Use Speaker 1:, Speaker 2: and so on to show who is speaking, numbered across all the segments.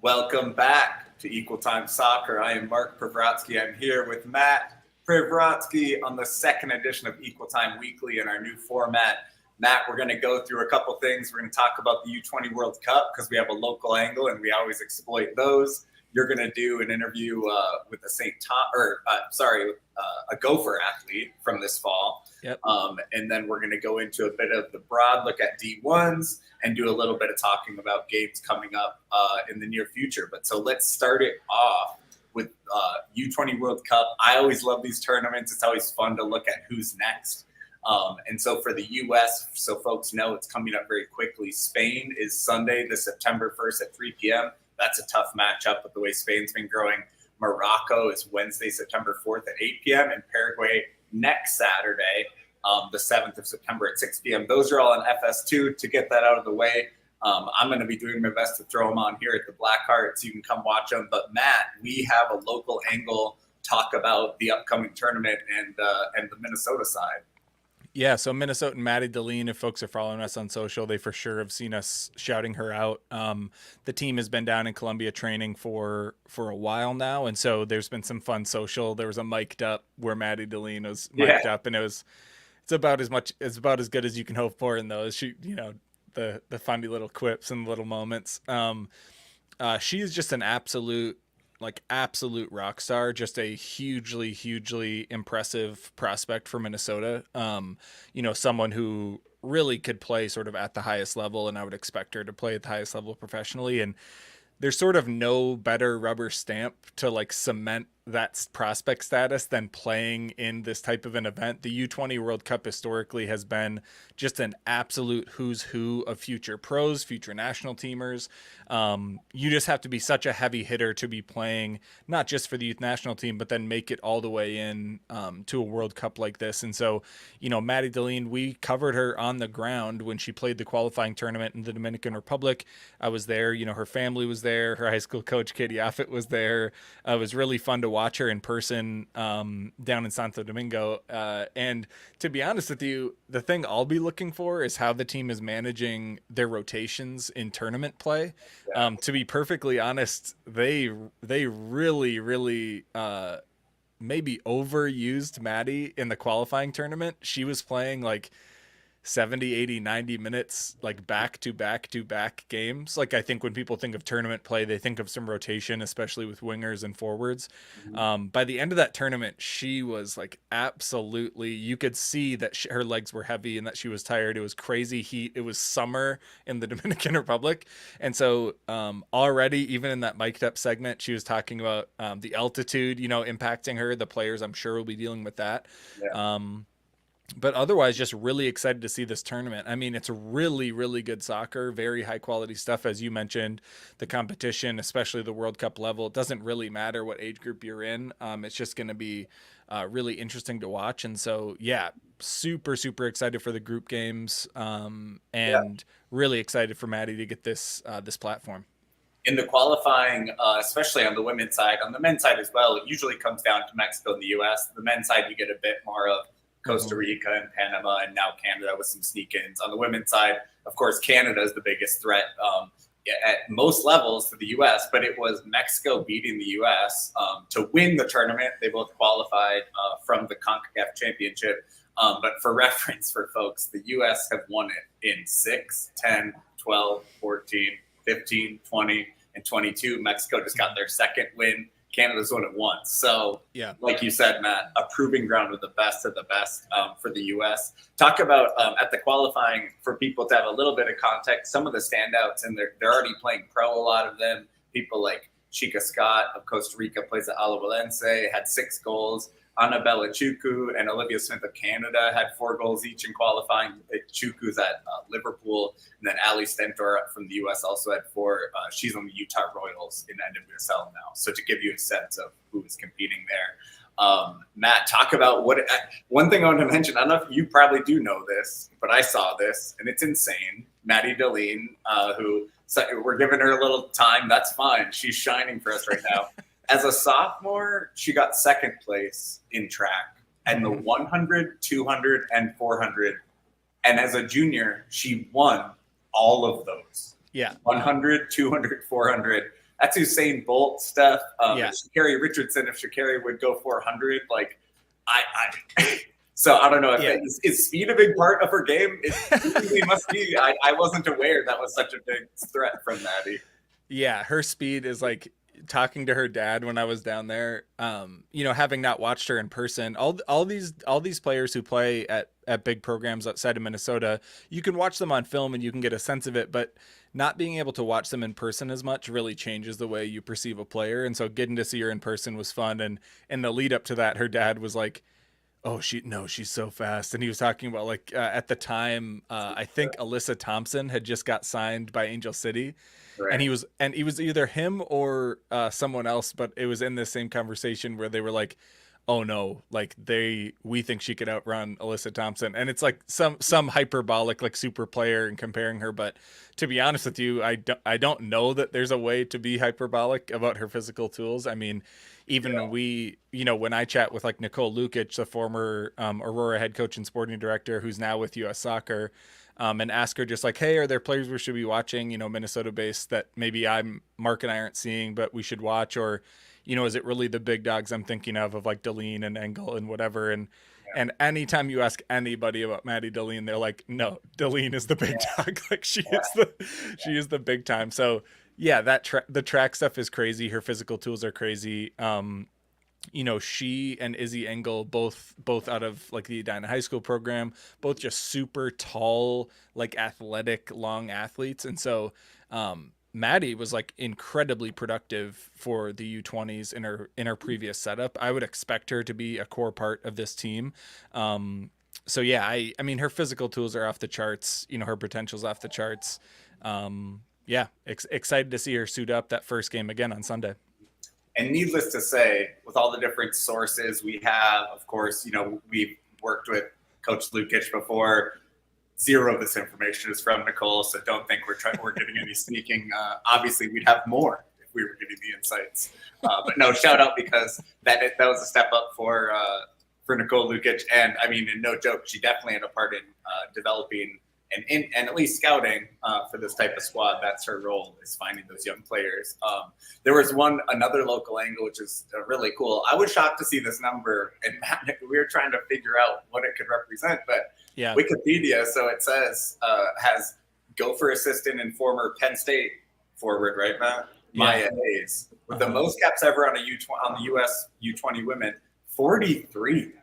Speaker 1: Welcome back to Equal Time Soccer. I am Mark Pravratsky. I'm here with Matt Pravratsky on the second edition of Equal Time Weekly in our new format. Matt, we're going to go through a couple things. We're going to talk about the U20 World Cup because we have a local angle and we always exploit those. You're going to do an interview with a Gopher athlete from this fall.
Speaker 2: Yep.
Speaker 1: And then we're going to go into a bit of the broad look at D1s and do a little bit of talking about games coming up in the near future. But so let's start it off with U20 World Cup. I always love these tournaments. It's always fun to look at who's next. And so for the U.S., so folks know it's coming up very quickly. Spain is Sunday, the September 1st at 3 p.m. That's a tough matchup with the way Spain's been growing. Morocco is Wednesday, September 4th at 8 p.m. and Paraguay next Saturday, the 7th of September at 6 p.m. Those are all on FS2. To get that out of the way, I'm going to be doing my best to throw them on here at the Blackheart so you can come watch them. But Matt, we have a local angle talk about the upcoming tournament and the Minnesota side.
Speaker 2: Yeah, so Minnesotan Maddie Deline, if folks are following us on social, they for sure have seen us shouting her out. The team has been down in Columbia training for a while now, and so there's been some fun social. There was a mic'd up where Maddie Deline was mic'd up, and it's about as good as you can hope for in those. She, the funny little quips and little moments. She's just an absolute rock star, just a hugely impressive prospect for Minnesota. Someone who really could play sort of at the highest level, and I would expect her to play at the highest level professionally. And there's sort of no better rubber stamp to cement that prospect status than playing in this type of an event. The U20 World Cup historically has been just an absolute who's who of future pros, future national teamers. You just have to be such a heavy hitter to be playing, not just for the youth national team, but then make it all the way in to a World Cup like this. And so, Maddie Deline, we covered her on the ground when she played the qualifying tournament in the Dominican Republic. I was there, her family was there. Her high school coach, Katie Offit, was there. It was really fun to watch her in person down in Santo Domingo. And to be honest with you, the thing I'll be looking for is how the team is managing their rotations in tournament play. To be perfectly honest, they really maybe overused Maddie in the qualifying tournament. She was playing 70, 80, 90 minutes, back to back games. I think when people think of tournament play, they think of some rotation, especially with wingers and forwards. Mm-hmm. By the end of that tournament, she was absolutely, you could see that her legs were heavy and that she was tired. It was crazy heat. It was summer in the Dominican Republic. And so already, even in that mic'd up segment, she was talking about the altitude, impacting her. The players, I'm sure, will be dealing with that. Yeah. But otherwise, just really excited to see this tournament. I mean, it's really good soccer, very high quality stuff. As you mentioned, the competition, especially the World Cup level, it doesn't really matter what age group you're in. It's just going to be really interesting to watch. And so, yeah, super excited for the group games and really excited for Maddie to get this platform.
Speaker 1: In the qualifying, especially on the women's side, on the men's side as well, it usually comes down to Mexico and the U.S. The men's side, you get a bit more of Costa Rica and Panama and now Canada with some sneak-ins. On the women's side, of course, Canada is the biggest threat at most levels to the U.S., but it was Mexico beating the U.S. To win the tournament. They both qualified from the CONCACAF Championship. But for reference for folks, the U.S. have won it in 6, 10, 12, 14, 15, 20, and 22. Mexico just got their second win. Canada's won it once. So, yeah, like you said, Matt, a proving ground with the best of the best for the U.S. Talk about at the qualifying for people to have a little bit of context, some of the standouts, and they're already playing pro, a lot of them. People like Chica Scott of Costa Rica plays at Alajuelense, had 6 goals. Annabella Chukwu and Olivia Smith of Canada had 4 goals each in qualifying. Chukwu's at Liverpool, and then Ali Stentor from the U.S. also had 4. She's on the Utah Royals in NWSL now. So to give you a sense of who is competing there. Matt, talk about one thing I want to mention. I don't know if you probably do know this, but I saw this, and it's insane. Maddie Deline, we're giving her a little time. That's fine. She's shining for us right now. As a sophomore, she got second place in track and the 100, 200, and 400. And as a junior, she won all of those.
Speaker 2: Yeah.
Speaker 1: 100, 200, 400. that's Usain Bolt stuff.
Speaker 2: Yeah.
Speaker 1: Sha'Carri Richardson, if Sha'Carri would go 400, like so I don't know if is speed a big part of her game? It really must be. I wasn't aware that was such a big threat from Maddie.
Speaker 2: Yeah, her speed is like talking to her dad when I was down there. Having not watched her in person, all these players who play at big programs outside of Minnesota, you can watch them on film and you can get a sense of it, but not being able to watch them in person as much really changes the way you perceive a player. And so getting to see her in person was fun. And in the lead up to that, her dad was like, "Oh, she's so fast." And he was talking about like at the time, I think Alyssa Thompson had just got signed by Angel City. Right. And he was either him or someone else, but it was in this same conversation where they were like, "Oh no, like we think she could outrun Alyssa Thompson," and it's like some hyperbolic like super player and comparing her. But to be honest with you, I don't know that there's a way to be hyperbolic about her physical tools. I mean, even when I chat with like Nicole Lukic, the former Aurora head coach and sporting director, who's now with U.S. Soccer. And ask her just like, hey, are there players we should be watching, Minnesota based that maybe Mark and I aren't seeing, but we should watch? Or, is it really the big dogs I'm thinking of like Deline and Engel and whatever? And anytime you ask anybody about Maddie Deline, they're like, no, Deline is the big dog. Like she is the big time. So yeah, the track stuff is crazy. Her physical tools are crazy. She and Izzy Engel, both out of like the Edina High School program, both just super tall, like athletic, long athletes. And so Maddie was like incredibly productive for the U20s in her previous setup. I would expect her to be a core part of this team. So yeah, I mean, her physical tools are off the charts. Her potential's off the charts. Excited to see her suit up that first game again on Sunday.
Speaker 1: And needless to say, with all the different sources we have, of course, we've worked with Coach Lukic before. Zero of this information is from Nicole, so don't think we're getting any sneaking. Obviously, we'd have more if we were getting the insights. But no, shout out because that was a step up for Nicole Lukic. And I mean, and no joke, she definitely had a part in developing and at least scouting for this type of squad. That's her role, is finding those young players. There was another local angle, which is really cool. I was shocked to see this number, and we were trying to figure out what it could represent, but Wikipedia, so it says, has Gopher assistant and former Penn State forward, right, Matt? Maya Hayes, with the most caps ever on on the U.S. U20 women, 43.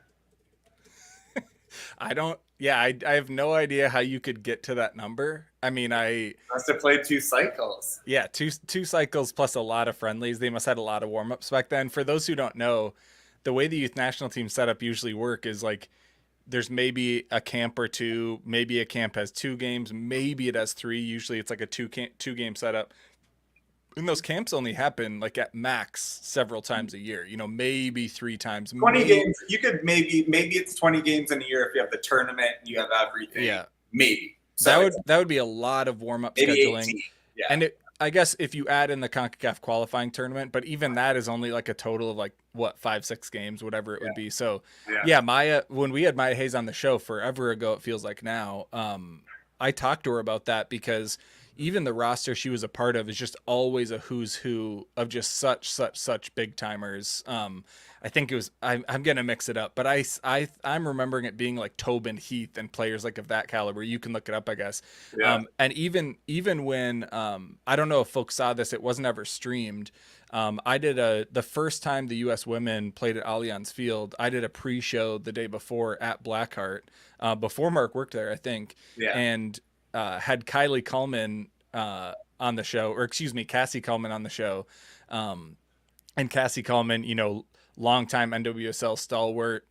Speaker 2: I have no idea how you could get to that number. I mean,
Speaker 1: must have played 2 cycles.
Speaker 2: Yeah, two cycles plus a lot of friendlies. They must have had a lot of warm-ups back then. For those who don't know, the way the youth national team setup usually work is like there's maybe a camp or two, maybe a camp has 2 games, maybe it has 3. Usually it's like a two game setup. And those camps only happen like at max several times a year, maybe 3 times.
Speaker 1: 20 games. You could maybe it's 20 games in a year if you have the tournament, you have everything. Yeah. Maybe.
Speaker 2: So that would be a lot of warm-up scheduling.
Speaker 1: 18. Yeah.
Speaker 2: And I guess if you add in the CONCACAF qualifying tournament, but even that is only like a total of like 5-6 games, whatever it would be. So Maya, when we had Maya Hayes on the show forever ago, it feels like now, I talked to her about that because even the roster she was a part of is just always a who's who of just such big timers. I think it was, I'm going to mix it up, but I'm remembering it being like Tobin Heath and players like of that caliber. You can look it up, I guess. Yeah. And even when, I don't know if folks saw this, it wasn't ever streamed. I did the first time the U.S. women played at Allianz Field, I did a pre-show the day before at Blackheart, before Mark worked there, I think. Yeah. And had Kylie Kuhlman on the show, or excuse me, Cassie Kuhlman on the show. And Cassie Kuhlman, longtime NWSL stalwart,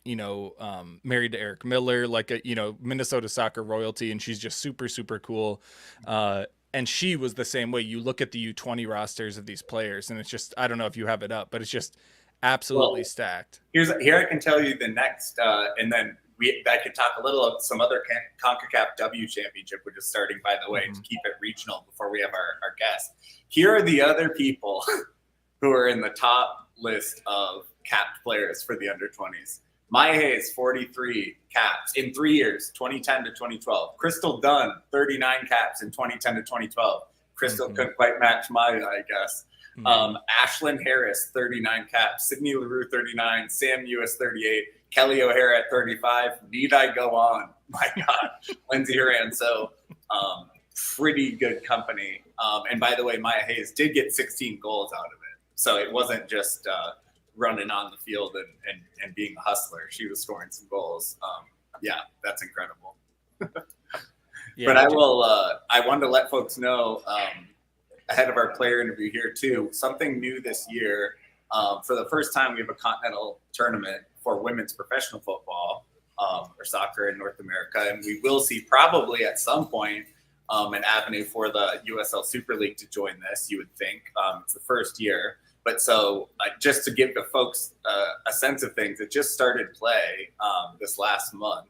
Speaker 2: married to Eric Miller, like a, Minnesota soccer royalty. And she's just super, super cool. And she was the same way. You look at the U20 rosters of these players and it's just, I don't know if you have it up, but it's just absolutely stacked.
Speaker 1: Here I can tell you the next, and then I could talk a little of some other CONCACAF W Championship, which is starting, by the way, to keep it regional before we have our guest. Here are the other people who are in the top list of capped players for the under-20s. Maya Hayes, 43 caps in 3 years, 2010 to 2012. Crystal Dunn, 39 caps in 2010 to 2012. Crystal couldn't quite match Maya, I guess. Ashlyn Harris, 39 caps, Sydney LaRue, 39, Sam Ewis, 38, Kelly O'Hara at 35. Need I go on? My God, Lindsey Horan. So pretty good company. And by the way, Maya Hayes did get 16 goals out of it. So it wasn't just running on the field and being a hustler. She was scoring some goals. Yeah, that's incredible.
Speaker 2: Yeah,
Speaker 1: but I wanted to let folks know ahead of our player interview here too, something new this year. For the first time, we have a continental tournament for women's professional football or soccer in North America. And we will see probably at some point an avenue for the USL Super League to join this, you would think. It's the first year. But so just to give the folks a sense of things, it just started play this last month.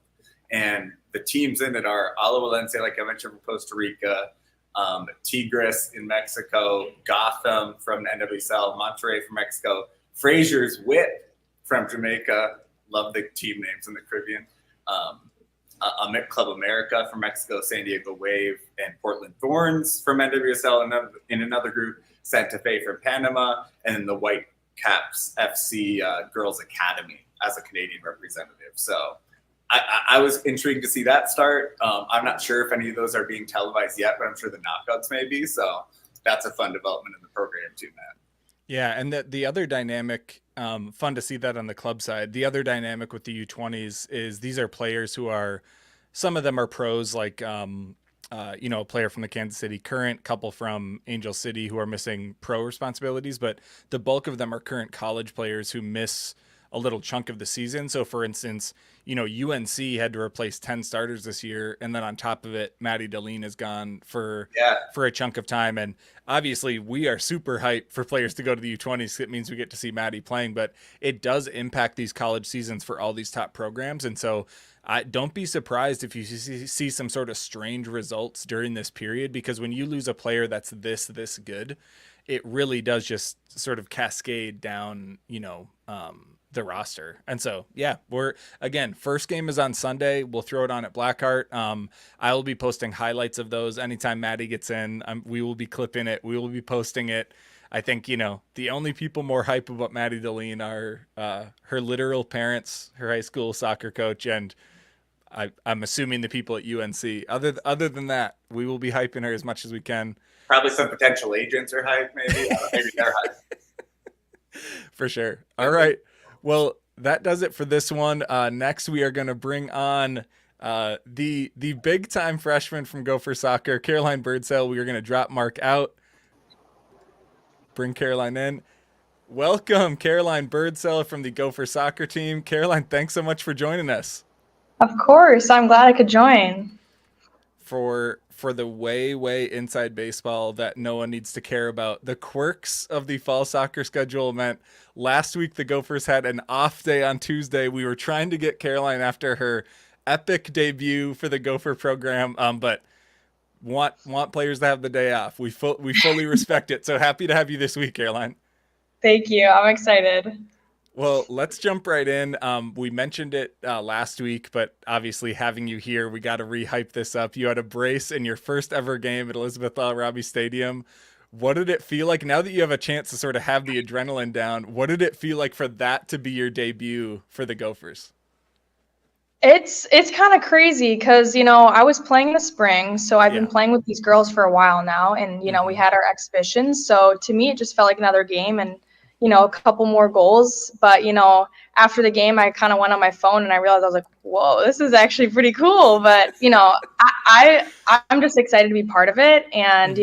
Speaker 1: And the teams in it are Ala Valencia, like I mentioned, from Costa Rica, Tigres in Mexico, Gotham from NWSL, Monterrey from Mexico, Fraser's Wit from Jamaica. Love the team names in the Caribbean. Club America from Mexico, San Diego Wave, and Portland Thorns from NWSL in another group, Santa Fe from Panama, and then the White Caps FC Girls Academy as a Canadian representative. So I was intrigued to see that start. I'm not sure if any of those are being televised yet, but I'm sure the knockouts may be. So that's a fun development in the program too, Matt.
Speaker 2: Yeah, and the other dynamic, fun to see that on the club side. The other dynamic with the U20s is these are players who are, some of them are pros, like a player from the Kansas City Current, couple from Angel City who are missing pro responsibilities, but the bulk of them are current college players who miss a little chunk of the season. So for instance, UNC had to replace 10 starters this year. And then on top of it, Maddie Deline is gone for a chunk of time. And obviously we are super hyped for players to go to the U20s. It means we get to see Maddie playing, but it does impact these college seasons for all these top programs. And so don't be surprised if you see some sort of strange results during this period, because when you lose a player that's this good, it really does just sort of cascade down, the roster. And so, yeah, first game is on Sunday. We'll throw it on at Blackheart. I will be posting highlights of those anytime Maddie gets in. We will be clipping it. We will be posting it. I think, the only people more hype about Maddie Deline are her literal parents, her high school soccer coach, and I'm assuming the people at UNC. Other than that, we will be hyping her as much as we can.
Speaker 1: Probably some potential agents are hyped, maybe. Maybe they're hyped.
Speaker 2: For sure. All right. Well, that does it for this one. Next, we are going to bring on the big time freshman from Gopher Soccer, Caroline Birdsell. We are going to drop Mark out, bring Caroline in. Welcome, Caroline Birdsell from the Gopher Soccer team. Caroline, thanks so much for joining us.
Speaker 3: Of course, I'm glad I could join.
Speaker 2: For the way inside baseball that no one needs to care about, the quirks of the fall soccer schedule meant last week the Gophers had an off day on Tuesday. We were trying to get Caroline after her epic debut for the Gopher program, but want players to have the day off. We fully respect it. So happy to have you this week, Caroline.
Speaker 3: Thank you. I'm excited.
Speaker 2: Well, let's jump right in. We mentioned it last week, but obviously having you here, we got to re-hype this up. You had a brace in your first ever game at Elizabeth L. Robbie Stadium. What did it feel like now that you have a chance to sort of have the adrenaline down? What did it feel like for that to be your debut for the Gophers?
Speaker 3: It's kind of crazy because, I was playing in the spring, so I've been playing with these girls for a while now, and, we had our exhibitions. So to me, it just felt like another game and, a couple more goals. But, after the game, I kind of went on my phone and I realized I was like, whoa, this is actually pretty cool. But, I'm just excited to be part of it. And,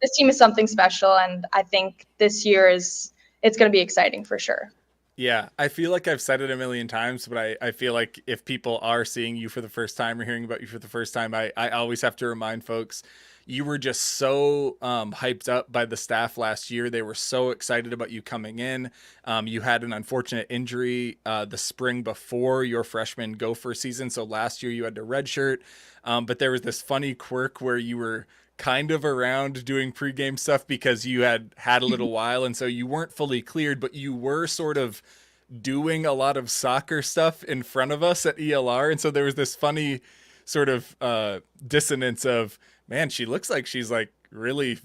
Speaker 3: this team is something special. And I think this year it's going to be exciting for sure.
Speaker 2: Yeah, I feel like I've said it a million times, but I feel like if people are seeing you for the first time or hearing about you for the first time, I always have to remind folks, you were just so hyped up by the staff last year. They were so excited about you coming in. You had an unfortunate injury the spring before your freshman Gopher season. So last year you had to redshirt, but there was this funny quirk where you were kind of around doing pregame stuff because you had a little while. And so you weren't fully cleared, but you were sort of doing a lot of soccer stuff in front of us at ELR. And so there was this funny sort of dissonance of, man, she looks like she's like really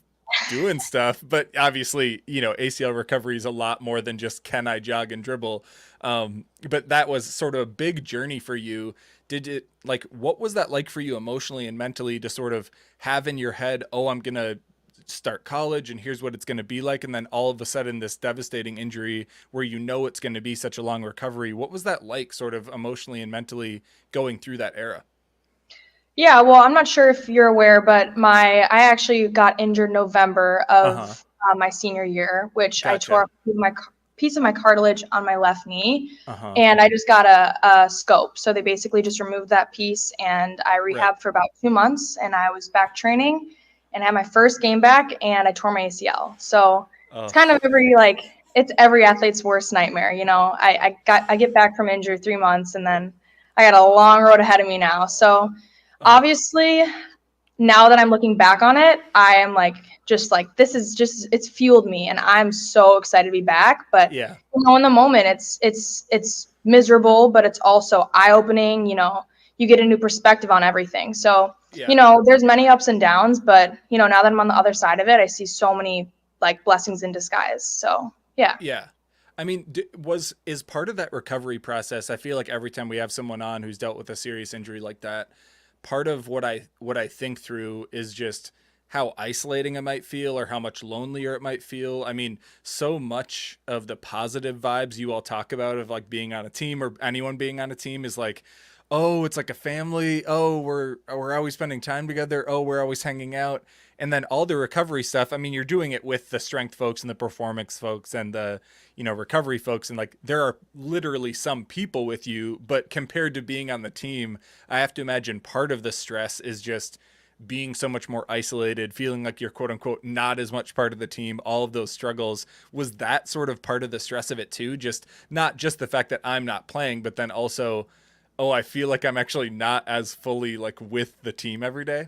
Speaker 2: doing stuff. But obviously, ACL recovery is a lot more than just can I jog and dribble. But that was sort of a big journey for you. Did it, like, what was that like for you emotionally and mentally to sort of have in your head, oh, I'm going to start college and here's what it's going to be like, and then all of a sudden this devastating injury where it's going to be such a long recovery? What was that like, sort of emotionally and mentally, going through that era?
Speaker 3: Yeah, well, I'm not sure if you're aware, but I actually got injured November of my senior year, which I tore
Speaker 2: Gotcha.
Speaker 3: up piece of my cartilage on my left knee,
Speaker 2: Uh-huh.
Speaker 3: and I just got a scope. So they basically just removed that piece, and I
Speaker 2: Right.
Speaker 3: rehabbed for about 2 months, and I was back training, and had my first game back, and I tore my ACL. So it's
Speaker 2: Oh,
Speaker 3: kind of it's every athlete's worst nightmare. I get back from injury 3 months, and then I got a long road ahead of me now. So obviously, now that I'm looking back on it, I am this is just, it's fueled me, and I'm so excited to be back. But
Speaker 2: yeah.
Speaker 3: in the moment, it's miserable, but it's also eye-opening. You get a new perspective on everything. So
Speaker 2: Yeah.
Speaker 3: there's many ups and downs, but now that I'm on the other side of it, I see so many blessings in disguise. So yeah.
Speaker 2: Yeah. I mean, is part of that recovery process, I feel like every time we have someone on who's dealt with a serious injury like that, part of what I think through is just how isolating it might feel or how much lonelier it might feel. I mean, so much of the positive vibes you all talk about of like being on a team or anyone being on a team is like, oh, it's like a family. Oh, we're always spending time together. Oh, we're always hanging out. And then all the recovery stuff, I mean, you're doing it with the strength folks and the performance folks and the, recovery folks. And like, there are literally some people with you, but compared to being on the team, I have to imagine part of the stress is just being so much more isolated, feeling like you're quote unquote not as much part of the team, all of those struggles. Was that sort of part of the stress of it too? Just not just the fact that I'm not playing, but then also, oh, I feel like I'm actually not as fully like with the team every day.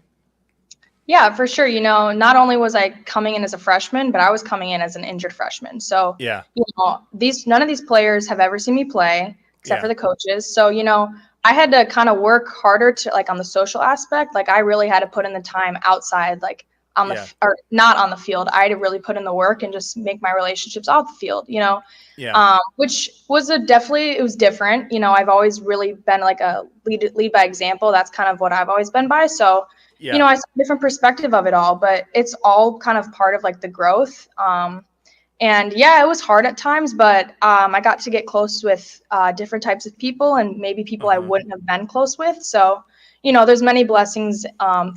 Speaker 3: Yeah, for sure. Not only was I coming in as a freshman, but I was coming in as an injured freshman. So,
Speaker 2: Yeah.
Speaker 3: none of these players have ever seen me play except for
Speaker 2: Yeah.
Speaker 3: the coaches. So, I had to kind of work harder to on the social aspect. Like I really had to put in the time outside,
Speaker 2: Yeah.
Speaker 3: or not on the field. I had to really put in the work and just make my relationships off the field,
Speaker 2: Yeah.
Speaker 3: which was it was different. I've always really been like a lead by example. That's kind of what I've always been by. So,
Speaker 2: Yeah.
Speaker 3: I saw a different perspective of it all, but it's all kind of part of the growth. And yeah, it was hard at times, but I got to get close with different types of people and maybe people I wouldn't have been close with. So, there's many blessings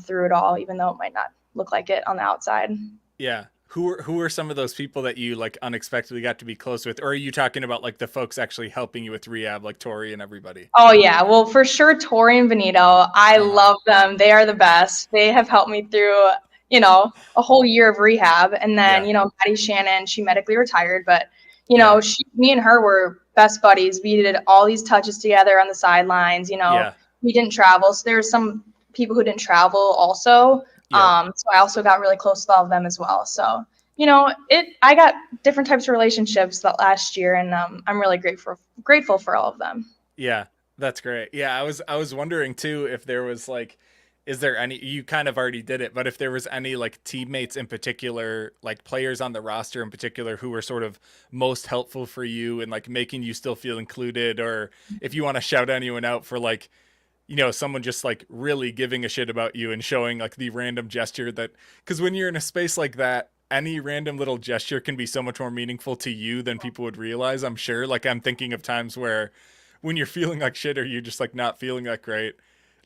Speaker 3: through it all, even though it might not look like it on the outside.
Speaker 2: Yeah. Who are some of those people that you like unexpectedly got to be close with? Or are you talking about like the folks actually helping you with rehab, like Tori and everybody?
Speaker 3: Oh yeah, well for sure, Tori and Benito, I love them. They are the best. They have helped me through, a whole year of rehab. And then,
Speaker 2: Yeah.
Speaker 3: Maddie Shannon, she medically retired, but
Speaker 2: Yeah.
Speaker 3: me and her were best buddies. We did all these touches together on the sidelines.
Speaker 2: Yeah.
Speaker 3: We didn't travel, so there's some people who didn't travel also.
Speaker 2: Yep.
Speaker 3: So I also got really close with all of them as well. So I got different types of relationships that last year, and I'm really grateful for all of them.
Speaker 2: Yeah. That's great. Yeah, I was wondering too if there was like, is there any, you kind of already did it, but if there was any like teammates in particular, like players on the roster in particular who were sort of most helpful for you and like making you still feel included, or if you want to shout anyone out for like, someone just like really giving a shit about you and showing like the random gesture that, because when you're in a space like that, any random little gesture can be so much more meaningful to you than people would realize, I'm sure. Like I'm thinking of times where when you're feeling like shit or you're just like not feeling that great,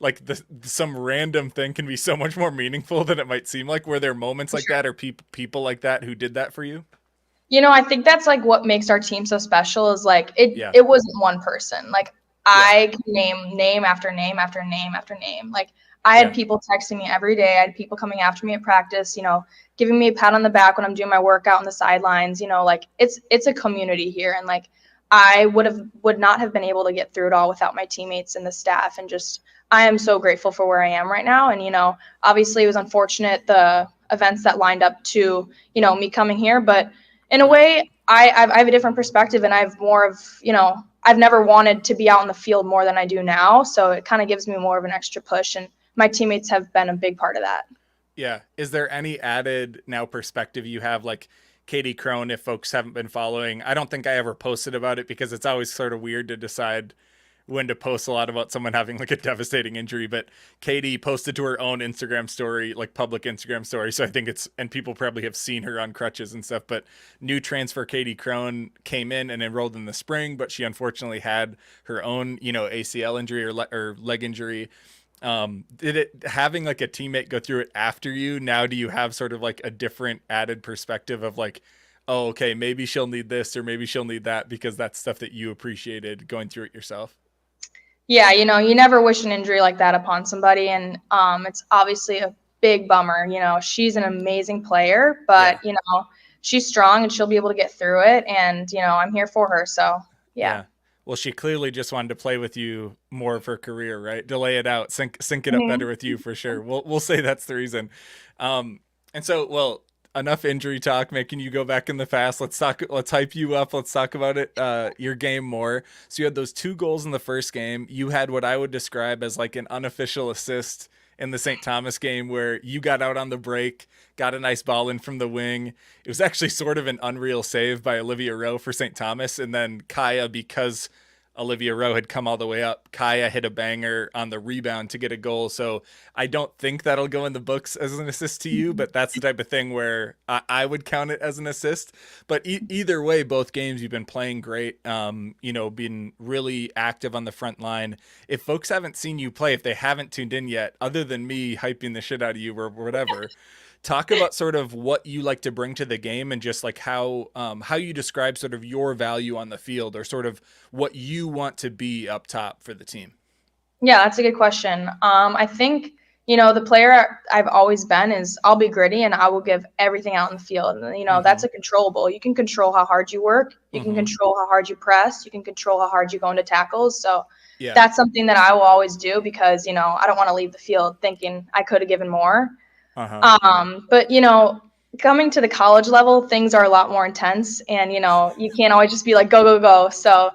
Speaker 2: like some random thing can be so much more meaningful than it might seem like. Were there moments like that or people like that who did that for you?
Speaker 3: I think that's like what makes our team so special is like
Speaker 2: Yeah.
Speaker 3: it wasn't one person. Like
Speaker 2: Yeah.
Speaker 3: I can name after name after name after name. Like I had
Speaker 2: Yeah.
Speaker 3: people texting me every day. I had people coming after me at practice, giving me a pat on the back when I'm doing my workout on the sidelines. Like it's a community here, and like I would not have been able to get through it all without my teammates and the staff. And just I am so grateful for where I am right now. And obviously it was unfortunate the events that lined up to me coming here, but in a way, I have a different perspective, and I've more of, I've never wanted to be out in the field more than I do now. So it kind of gives me more of an extra push, and my teammates have been a big part of that.
Speaker 2: Yeah. Is there any added now perspective you have, like Katie Crone, if folks haven't been following? I don't think I ever posted about it because it's always sort of weird to decide when to post a lot about someone having like a devastating injury. But Katie posted to her own Instagram story, like public Instagram story. So I think it's, and people probably have seen her on crutches and stuff. But new transfer Katie Crone came in and enrolled in the spring, but she unfortunately had her own, ACL injury or leg injury. Did it, having like a teammate go through it after you, now do you have sort of like a different added perspective of like, oh, okay, maybe she'll need this or maybe she'll need that, because that's stuff that you appreciated going through it yourself?
Speaker 3: Yeah, you never wish an injury like that upon somebody, and it's obviously a big bummer. She's an amazing player, but
Speaker 2: Yeah.
Speaker 3: she's strong and she'll be able to get through it, and I'm here for her. So yeah.
Speaker 2: Yeah. Well, she clearly just wanted to play with you more of her career, right? Delay it out, sync it up
Speaker 3: Mhm.
Speaker 2: better with you for sure. We'll say that's the reason. And so, well, enough injury talk, making you go back in the past. Let's hype you up. Let's talk about it, your game more. So you had those 2 goals in the first game. You had what I would describe as like an unofficial assist in the St. Thomas game where you got out on the break, got a nice ball in from the wing. It was actually sort of an unreal save by Olivia Rowe for St. Thomas. And then Kaya, because Olivia Rowe had come all the way up, Kaya hit a banger on the rebound to get a goal. So I don't think that'll go in the books as an assist to you, but that's the type of thing where I would count it as an assist. But either way, both games you've been playing great, been really active on the front line. If folks haven't seen you play, if they haven't tuned in yet, other than me hyping the shit out of you or whatever, talk about sort of what you like to bring to the game and just like how you describe sort of your value on the field, or sort of what you want to be up top for the team.
Speaker 3: Yeah, that's a good question. I think, the player I've always been is I'll be gritty and I will give everything out in the field. And, that's a controllable. You can control how hard you work. You can control how hard you press. You can control how hard you go into tackles. So
Speaker 2: Yeah.
Speaker 3: that's something that I will always do because, I don't want to leave the field thinking I could have given more. But, coming to the college level, things are a lot more intense, and, you can't always just be like, go, go, go. So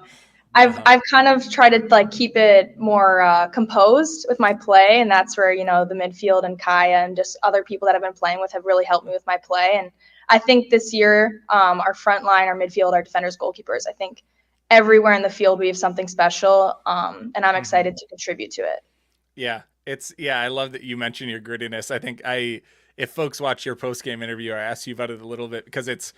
Speaker 3: I've kind of tried to like keep it more composed with my play, and that's where the midfield and Kaya and just other people that I've been playing with have really helped me with my play. And I think this year, our front line, our midfield, our defenders, goalkeepers, I think everywhere in the field we have something special, and I'm excited to contribute to it.
Speaker 2: Yeah, I love that you mentioned your grittiness. I think if folks watch your post game interview, I asked you about it a little bit because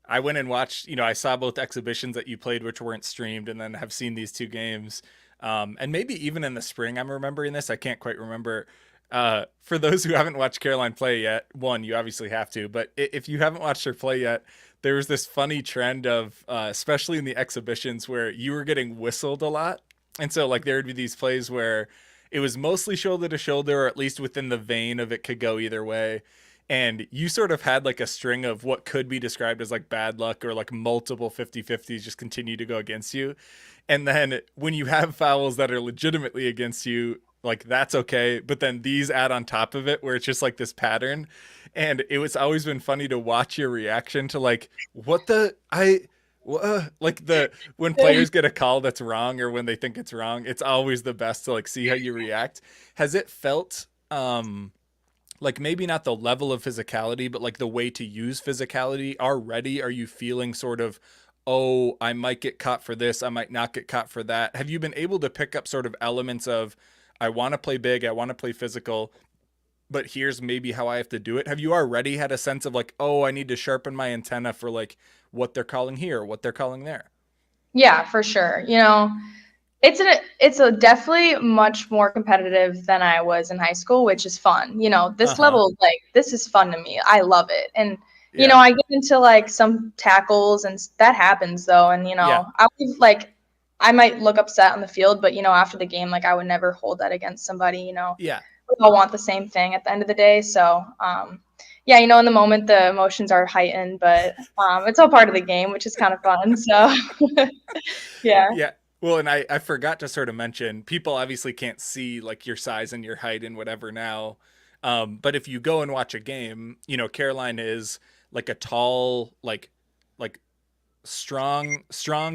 Speaker 2: I went and watched, I saw both exhibitions that you played, which weren't streamed, and then have seen these 2 games. And maybe even in the spring, I'm remembering this. I can't quite remember. For those who haven't watched Caroline play yet, one, you obviously have to, but if you haven't watched her play yet, there was this funny trend of, especially in the exhibitions, where you were getting whistled a lot. And so like there would be these plays where it was mostly shoulder to shoulder, or at least within the vein of it could go either way. And you sort of had like a string of what could be described as like bad luck, or like multiple 50-50s just continue to go against you. And then when you have fouls that are legitimately against you, like that's okay. But then these add on top of it where it's just like this pattern. And it was always been funny to watch your reaction to like, like when players get a call that's wrong, or when they think it's wrong, it's always the best to like see how you react. Has it felt like maybe not the level of physicality, but like the way to use physicality already? Are you feeling sort of, oh, I might get caught for this, I might not get caught for that? Have you been able to pick up sort of elements of, I want to play big, I want to play physical, but here's maybe how I have to do it? Have you already had a sense of like, oh, I need to sharpen my antenna for like what they're calling here, what they're calling there?
Speaker 3: Yeah, for sure. It's a definitely much more competitive than I was in high school, which is fun. This level, like this is fun to me. I love it. And
Speaker 2: Yeah.
Speaker 3: I get into like some tackles and that happens though. And
Speaker 2: Yeah.
Speaker 3: I might look upset on the field, but after the game, like I would never hold that against somebody.
Speaker 2: Yeah.
Speaker 3: We all want the same thing at the end of the day. So yeah, in the moment the emotions are heightened, but it's all part of the game, which is kind of fun. So yeah.
Speaker 2: Yeah. Well, and I forgot to sort of mention, people obviously can't see like your size and your height and whatever now. But if you go and watch a game, Caroline is like a tall, like strong,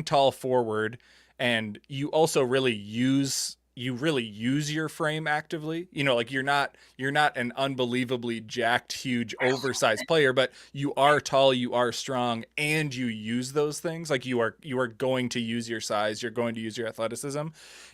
Speaker 2: tall forward. And you also really use you really use your frame actively. You know, like you're not an unbelievably jacked, huge, oversized player, but you are tall, you are strong, and you use those things. Like you are going to use your size, you're going to use your athleticism.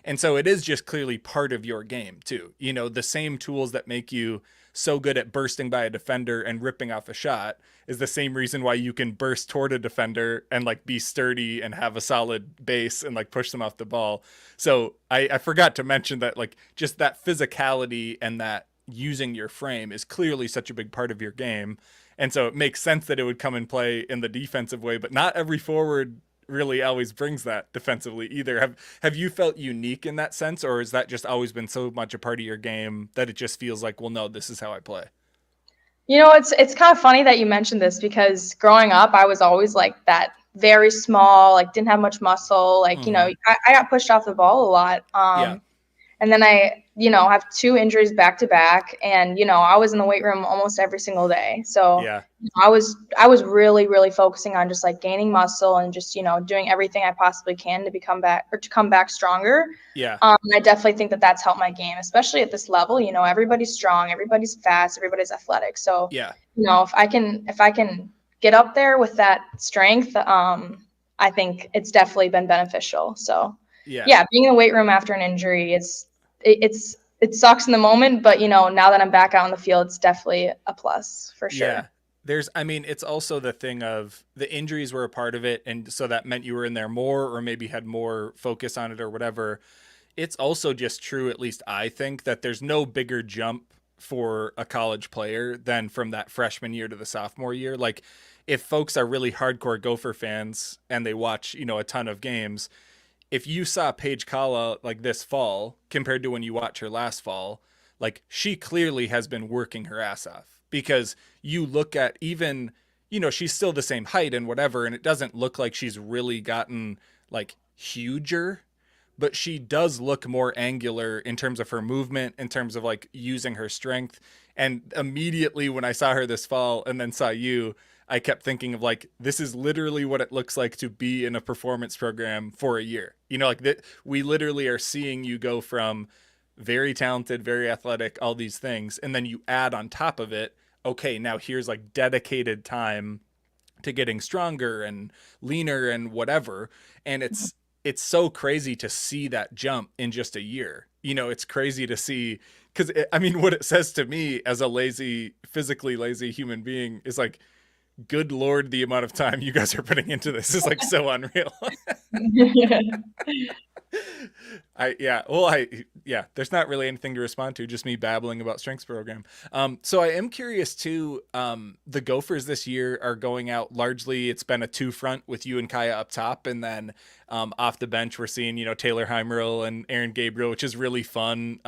Speaker 2: And so it is just clearly part of your game too. You know, the same tools that make you so good at bursting by a defender and ripping off a shot is the same reason why you can burst toward a defender and like be sturdy and have a solid base and like push them off the ball. So I forgot to mention that, like, just that physicality and that using your frame is clearly such a big part of your game. And so it makes sense that it would come and play in the defensive way, but not every forward really always brings that defensively either. Have you felt unique in that sense, or has that just always been so much a part of your game that it just feels like, well, no, this is how I play?
Speaker 3: You know, it's kind of funny that you mentioned this, because growing up, I was always like that very small, like didn't have much muscle. Like, you know, I got pushed off the ball a lot.
Speaker 2: Yeah.
Speaker 3: And then I, you know, have 2 injuries back to back, and you know, I was in the weight room almost every single day. So
Speaker 2: Yeah.
Speaker 3: you know, I was really, really focusing on just like gaining muscle and just, you know, doing everything I possibly can to come back stronger.
Speaker 2: Yeah.
Speaker 3: And I definitely think that that's helped my game, especially at this level. You know, everybody's strong, everybody's fast, everybody's athletic. So
Speaker 2: Yeah.
Speaker 3: you know, if I can get up there with that strength, I think it's definitely been beneficial. So yeah, being in the weight room after an injury it sucks in the moment, but you know, now that I'm back out on the field, it's definitely a plus for sure.
Speaker 2: Yeah. I mean, it's also the thing of the injuries were a part of it. And so that meant you were in there more, or maybe had more focus on it or whatever. It's also just true, at least I think, that there's no bigger jump for a college player than from that freshman year to the sophomore year. Like, if folks are really hardcore Gopher fans and they watch, you know, a ton of games, if you saw Paige Kala like this fall compared to when you watch her last fall, like, she clearly has been working her ass off, because you look at, even, you know, she's still the same height and whatever, and it doesn't look like she's really gotten like huger, but she does look more angular in terms of her movement, in terms of like using her strength. And immediately when I saw her this fall and then saw you, I kept thinking of like, this is literally what it looks like to be in a performance program for a year. You know, like that we literally are seeing you go from very talented, very athletic, all these things. And then you add on top of it, okay, now here's like dedicated time to getting stronger and leaner and whatever. And it's so crazy to see that jump in just a year. You know, it's crazy to see, because I mean, what it says to me as a physically lazy human being is like, good Lord, the amount of time you guys are putting into this is like so unreal. There's not really anything to respond to, just me babbling about strengths program. So I am curious too. The Gophers this year are going out largely, it's been a 2-front with you and Kaya up top, and then off the bench we're seeing, you know, Taylor Heimerl and Aaron Gabriel, which is really fun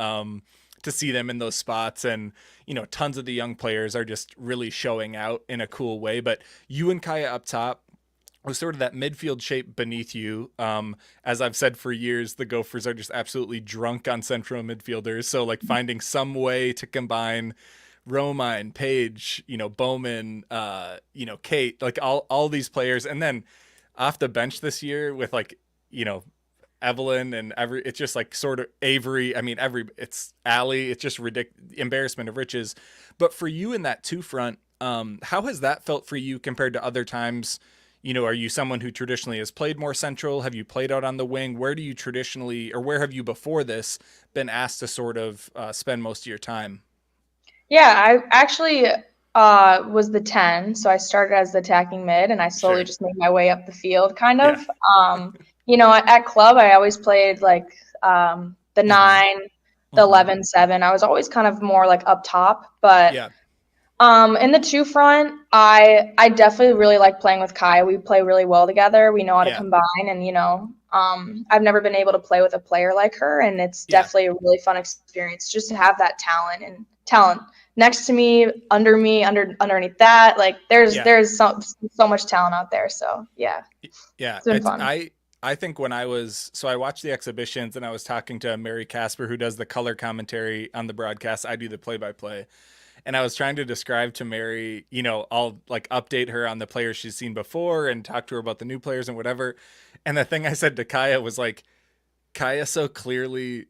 Speaker 2: to see them in those spots. And you know, tons of the young players are just really showing out in a cool way. But you and Kaya up top was sort of that midfield shape beneath you. As I've said for years, the Gophers are just absolutely drunk on central midfielders. So like finding some way to combine Romine, Paige, you know, Bowman, you know, Kate, like all these players. And then off the bench this year with like, you know, Evelyn and it's just like sort of Avery. I mean, it's Allie. It's just embarrassment of riches. But for you in that 2-front, how has that felt for you compared to other times? You know, are you someone who traditionally has played more central? Have you played out on the wing? Where do you traditionally, or where have you before this been asked to sort of spend most of your time?
Speaker 3: Yeah, I actually was the 10, so I started as the attacking mid, and I slowly just made my way up the field, kind of.
Speaker 2: Yeah.
Speaker 3: You know, at club, I always played like the 9, the 11, 7. I was always kind of more like up top, but
Speaker 2: yeah.
Speaker 3: In the 2-front, I definitely really like playing with Kai. We play really well together. We know how to combine, and you know, I've never been able to play with a player like her, and it's definitely a really fun experience just to have that talent next to me, underneath that. Like there's so much talent out there. So yeah, it's been fun.
Speaker 2: I think when I watched the exhibitions and I was talking to Mary Casper, who does the color commentary on the broadcast. I do the play-by-play. And I was trying to describe to Mary, you know, I'll like update her on the players she's seen before and talk to her about the new players and whatever. And the thing I said to Kaya was like, Kaya so clearly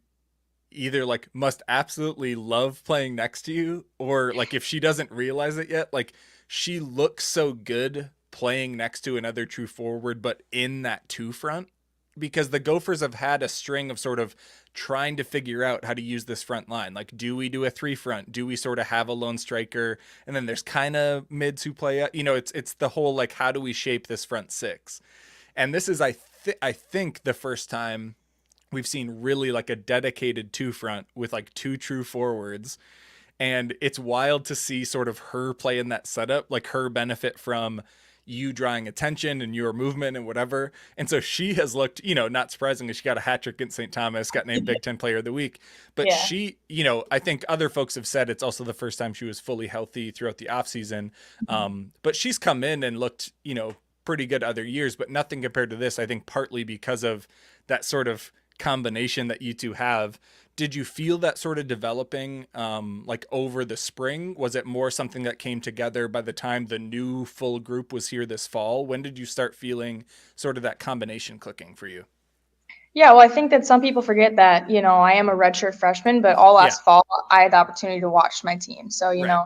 Speaker 2: either like must absolutely love playing next to you, or like if she doesn't realize it yet, like she looks so good playing next to another true forward, but in that two front, because the Gophers have had a string of sort of trying to figure out how to use this front line. Like, do we do a three front? Do we sort of have a lone striker? And then there's kind of mids who play, you know, it's the whole, like, how do we shape this front six? And this is, I think the first time we've seen really like a dedicated two front with like two true forwards. And it's wild to see sort of her play in that setup, like her benefit from you drawing attention and your movement and whatever. And so she has looked, you know, not surprisingly, she got a hat trick against St. Thomas, got named Big Ten Player of the Week. But she, you know, I think other folks have said it's also the first time she was fully healthy throughout the offseason. But she's come in and looked, you know, pretty good other years, but nothing compared to this, I think partly because of that sort of combination that you two have. Did you feel that sort of developing like over the spring? Was it more something that came together by the time the new full group was here this fall? When did you start feeling sort of that combination clicking for you?
Speaker 3: Yeah, well, I think that some people forget that, you know, I am a redshirt freshman, but all last fall I had the opportunity to watch my team. So, you know,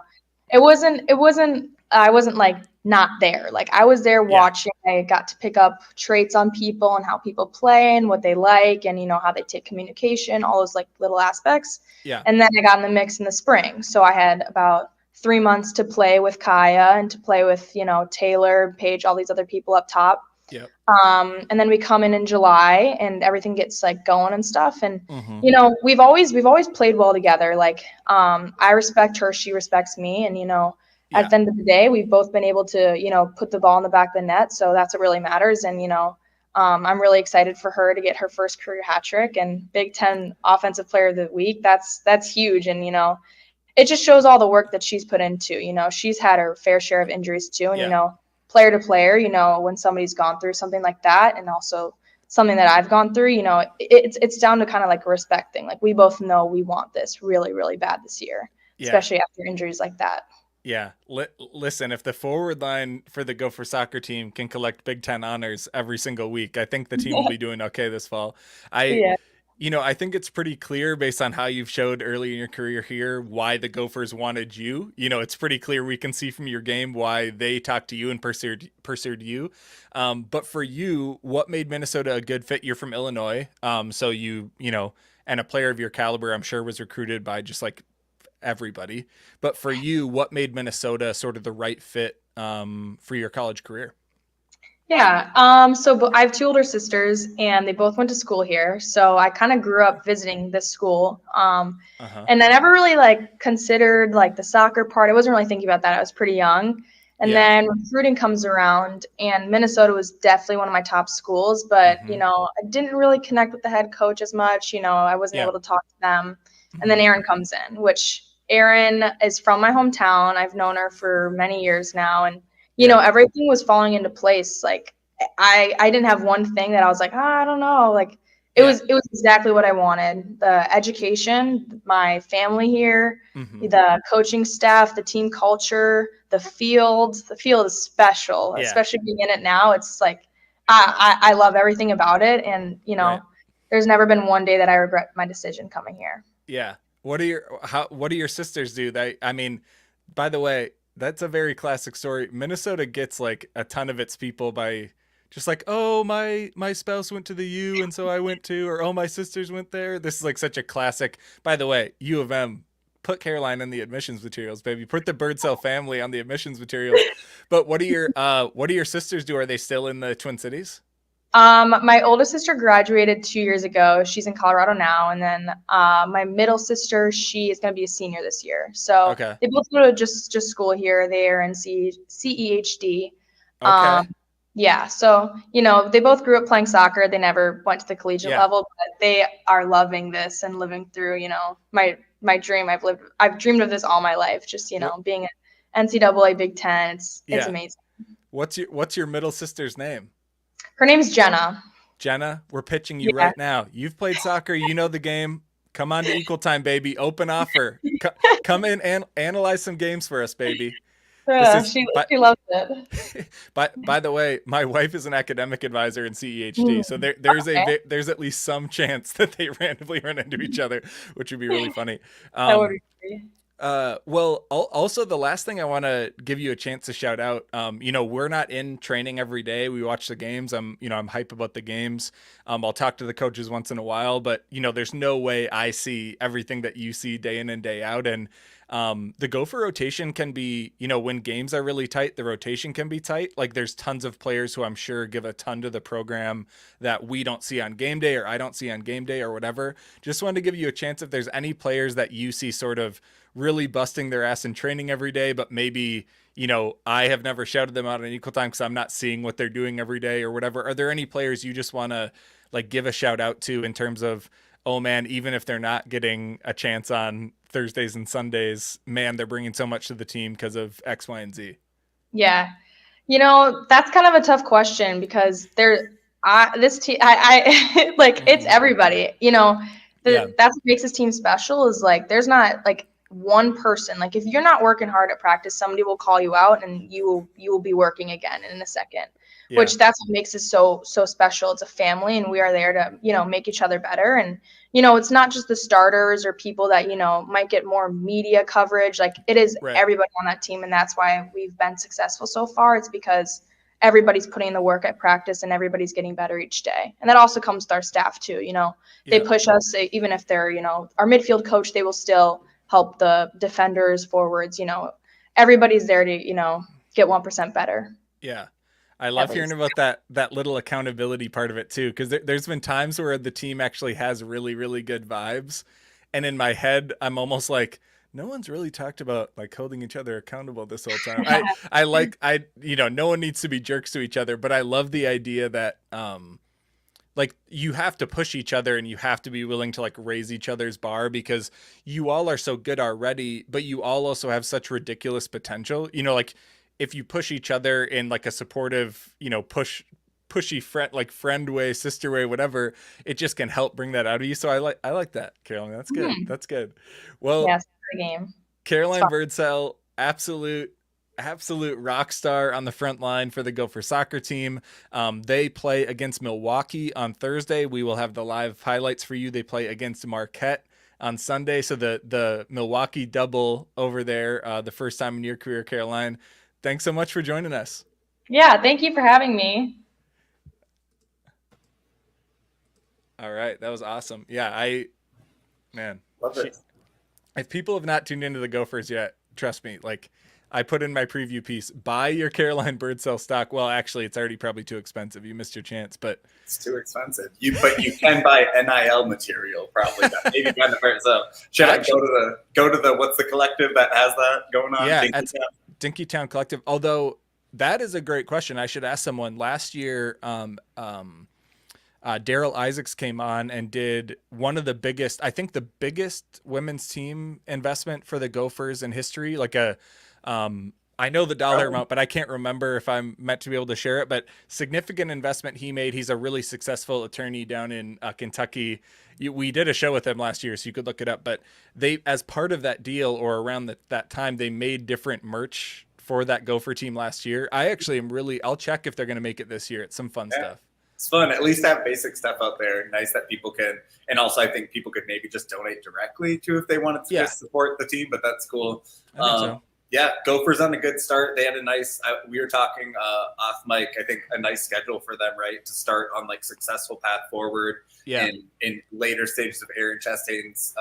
Speaker 3: I wasn't like not there. Like I was there watching. I got to pick up traits on people and how people play and what they like and, you know, how they take communication, all those like little aspects.
Speaker 2: Yeah.
Speaker 3: And then I got in the mix in the spring. So I had about 3 months to play with Kaya and to play with, you know, Taylor, Paige, all these other people up top.
Speaker 2: Yeah.
Speaker 3: And then we come in July and everything gets like going and stuff. And, you know, we've always played well together. Like, I respect her, she respects me. And, you know, at the end of the day, we've both been able to, you know, put the ball in the back of the net. So that's what really matters. And, you know, I'm really excited for her to get her first career hat trick and Big Ten Offensive Player of the Week. That's huge. And, you know, it just shows all the work that she's put into. You know, she's had her fair share of injuries too. And, you know, player to player, you know, when somebody's gone through something like that and also something that I've gone through, you know, it's down to kind of like respect thing. Like we both know we want this really, really bad this year, especially after injuries like that.
Speaker 2: Yeah. Listen, if the forward line for the Gopher soccer team can collect Big Ten honors every single week, I think the team will be doing okay this fall. You know, I think it's pretty clear based on how you've showed early in your career here why the Gophers wanted you. You know, it's pretty clear we can see from your game why they talked to you and pursued you. But for you, what made Minnesota a good fit? You're from Illinois. So you know, and a player of your caliber, I'm sure, was recruited by just like everybody. But for you, what made Minnesota sort of the right fit for your college career?
Speaker 3: Yeah. So I have 2 older sisters and they both went to school here. So I kind of grew up visiting this school. And I never really like considered like the soccer part. I wasn't really thinking about that. I was pretty young. And then recruiting comes around and Minnesota was definitely one of my top schools, but you know, I didn't really connect with the head coach as much. You know, I wasn't able to talk to them. And then Erin comes in, which Erin is from my hometown. I've known her for many years now. And you know, everything was falling into place. Like I didn't have one thing that I was like, I don't know. Like it was exactly what I wanted. The education, my family here, the coaching staff, the team culture, the field is special, especially being in it now. It's like, I love everything about it. And, you know, there's never been one day that I regret my decision coming here.
Speaker 2: Yeah. What do your sisters do? I mean, by the way, that's a very classic story. Minnesota gets like a ton of its people by just like, oh, my spouse went to the U and so I went to, or oh, my sisters went there. This is like such a classic. By the way, U of M, put Caroline in the admissions materials, baby. Put the Birdsell family on the admissions materials. But what do your sisters do? Are they still in the Twin Cities?
Speaker 3: My oldest sister graduated 2 years ago. She's in Colorado now. And then my middle sister, she is going to be a senior this year. So they both go to just school here. They are in CEHD. Yeah. So, you know, they both grew up playing soccer. They never went to the collegiate level, but they are loving this and living through, you know, my dream. I've dreamed of this all my life. Just, you know, being an NCAA Big Ten. It's amazing.
Speaker 2: What's your middle sister's name?
Speaker 3: Her name's Jenna.
Speaker 2: Jenna, we're pitching you right now. You've played soccer. You know the game. Come on to Equal Time, baby. Open offer. Come in and analyze some games for us, baby. This
Speaker 3: Yeah,
Speaker 2: is
Speaker 3: she loves it.
Speaker 2: by the way, my wife is an academic advisor in CEHT,
Speaker 3: Mm,
Speaker 2: so
Speaker 3: okay,
Speaker 2: there's at least some chance that they randomly run into each other, which would be really funny.
Speaker 3: that would
Speaker 2: Um,
Speaker 3: be great.
Speaker 2: well, also the last thing I want to give you a chance to shout out. We're not in training every day. We watch the games. I'm hype about the games. I'll talk to the coaches once in a while, but there's no way I see everything that you see day in and day out. And the Gopher rotation can be, when games are really tight, the rotation can be tight. Like there's tons of players who I'm sure give a ton to the program that we don't see on game day or I don't see on game day or whatever. Just wanted to give you a chance if there's any players that you see sort of really busting their ass in training every day, but maybe, I have never shouted them out on equal time because I'm not seeing what they're doing every day or whatever. Are there any players you just want to like give a shout out to in terms of, oh man, even if they're not getting a chance on Thursdays and Sundays, man, they're bringing so much to the team because of X, Y, and Z?
Speaker 3: Yeah, that's kind of a tough question because this team, like it's
Speaker 2: Mm-hmm.
Speaker 3: everybody.
Speaker 2: Yeah.
Speaker 3: That's what makes this team special is like there's not like one person. Like if you're not working hard at practice, somebody will call you out and you will be working again in a second.
Speaker 2: Yeah.
Speaker 3: Which that's what makes it so special. It's a family, and we are there to make each other better. And it's not just the starters or people that might get more media coverage. Like it is
Speaker 2: Right.
Speaker 3: everybody on that team, and that's why we've been successful so far. It's because everybody's putting in the work at practice and everybody's getting better each day. And that also comes with our staff too. They
Speaker 2: Yeah.
Speaker 3: push us, even if they're our midfield coach, they will still help the defenders, forwards. Everybody's there to get 1% better.
Speaker 2: Yeah. I love hearing about that little accountability part of it too, because there's been times where the team actually has really, really good vibes, and in my head, I'm almost like, no one's really talked about like holding each other accountable this whole time. No one needs to be jerks to each other, but I love the idea that like you have to push each other and you have to be willing to like raise each other's bar because you all are so good already, but you all also have such ridiculous potential. Like if you push each other in like a supportive, pushy friend way, sister way, whatever, it just can help bring that out of you. So I like that, Caroline. That's good.
Speaker 3: Mm-hmm.
Speaker 2: That's good. Well,
Speaker 3: yes, the game.
Speaker 2: Caroline Birdsell, absolute rock star on the front line for the Gopher soccer team. They play against Milwaukee on Thursday. We will have the live highlights for you. They play against Marquette on Sunday. So the Milwaukee double over there, the first time in your career, Caroline. Thanks so much for joining us.
Speaker 3: Yeah, thank you for having me.
Speaker 2: All right, that was awesome. Yeah,
Speaker 1: Love it.
Speaker 2: If people have not tuned into the Gophers yet, trust me, like I put in my preview piece, buy your Caroline Birdsell stock. Well, actually, it's already probably too expensive. You missed your chance, but
Speaker 1: it's too expensive. But you can buy NIL material probably. Maybe kind of so. Should I go to the what's the collective that has that going on?
Speaker 2: Yeah, that's Dinkytown Collective. Although that is a great question. I should ask someone. Last year, Daryl Isaacs came on and did one of the biggest, I think the biggest women's team investment for the Gophers in history. Like I know the dollar amount, but I can't remember if I'm meant to be able to share it, but significant investment he made. He's a really successful attorney down in Kentucky. We did a show with him last year, so you could look it up, but they, as part of that deal or around that time, they made different merch for that Gopher team last year. I actually I'll check if they're going to make it this year. It's some fun stuff.
Speaker 1: It's fun. At least have basic stuff out there. Nice that people can, and also I think people could maybe just donate directly to if they wanted to just support the team, but that's cool.
Speaker 2: I think so.
Speaker 1: Yeah, Gophers on a good start. They had a nice, we were talking off mic, I think a nice schedule for them, right? To start on like successful path forward.
Speaker 2: Yeah.
Speaker 1: In later stages of Aaron Chastain's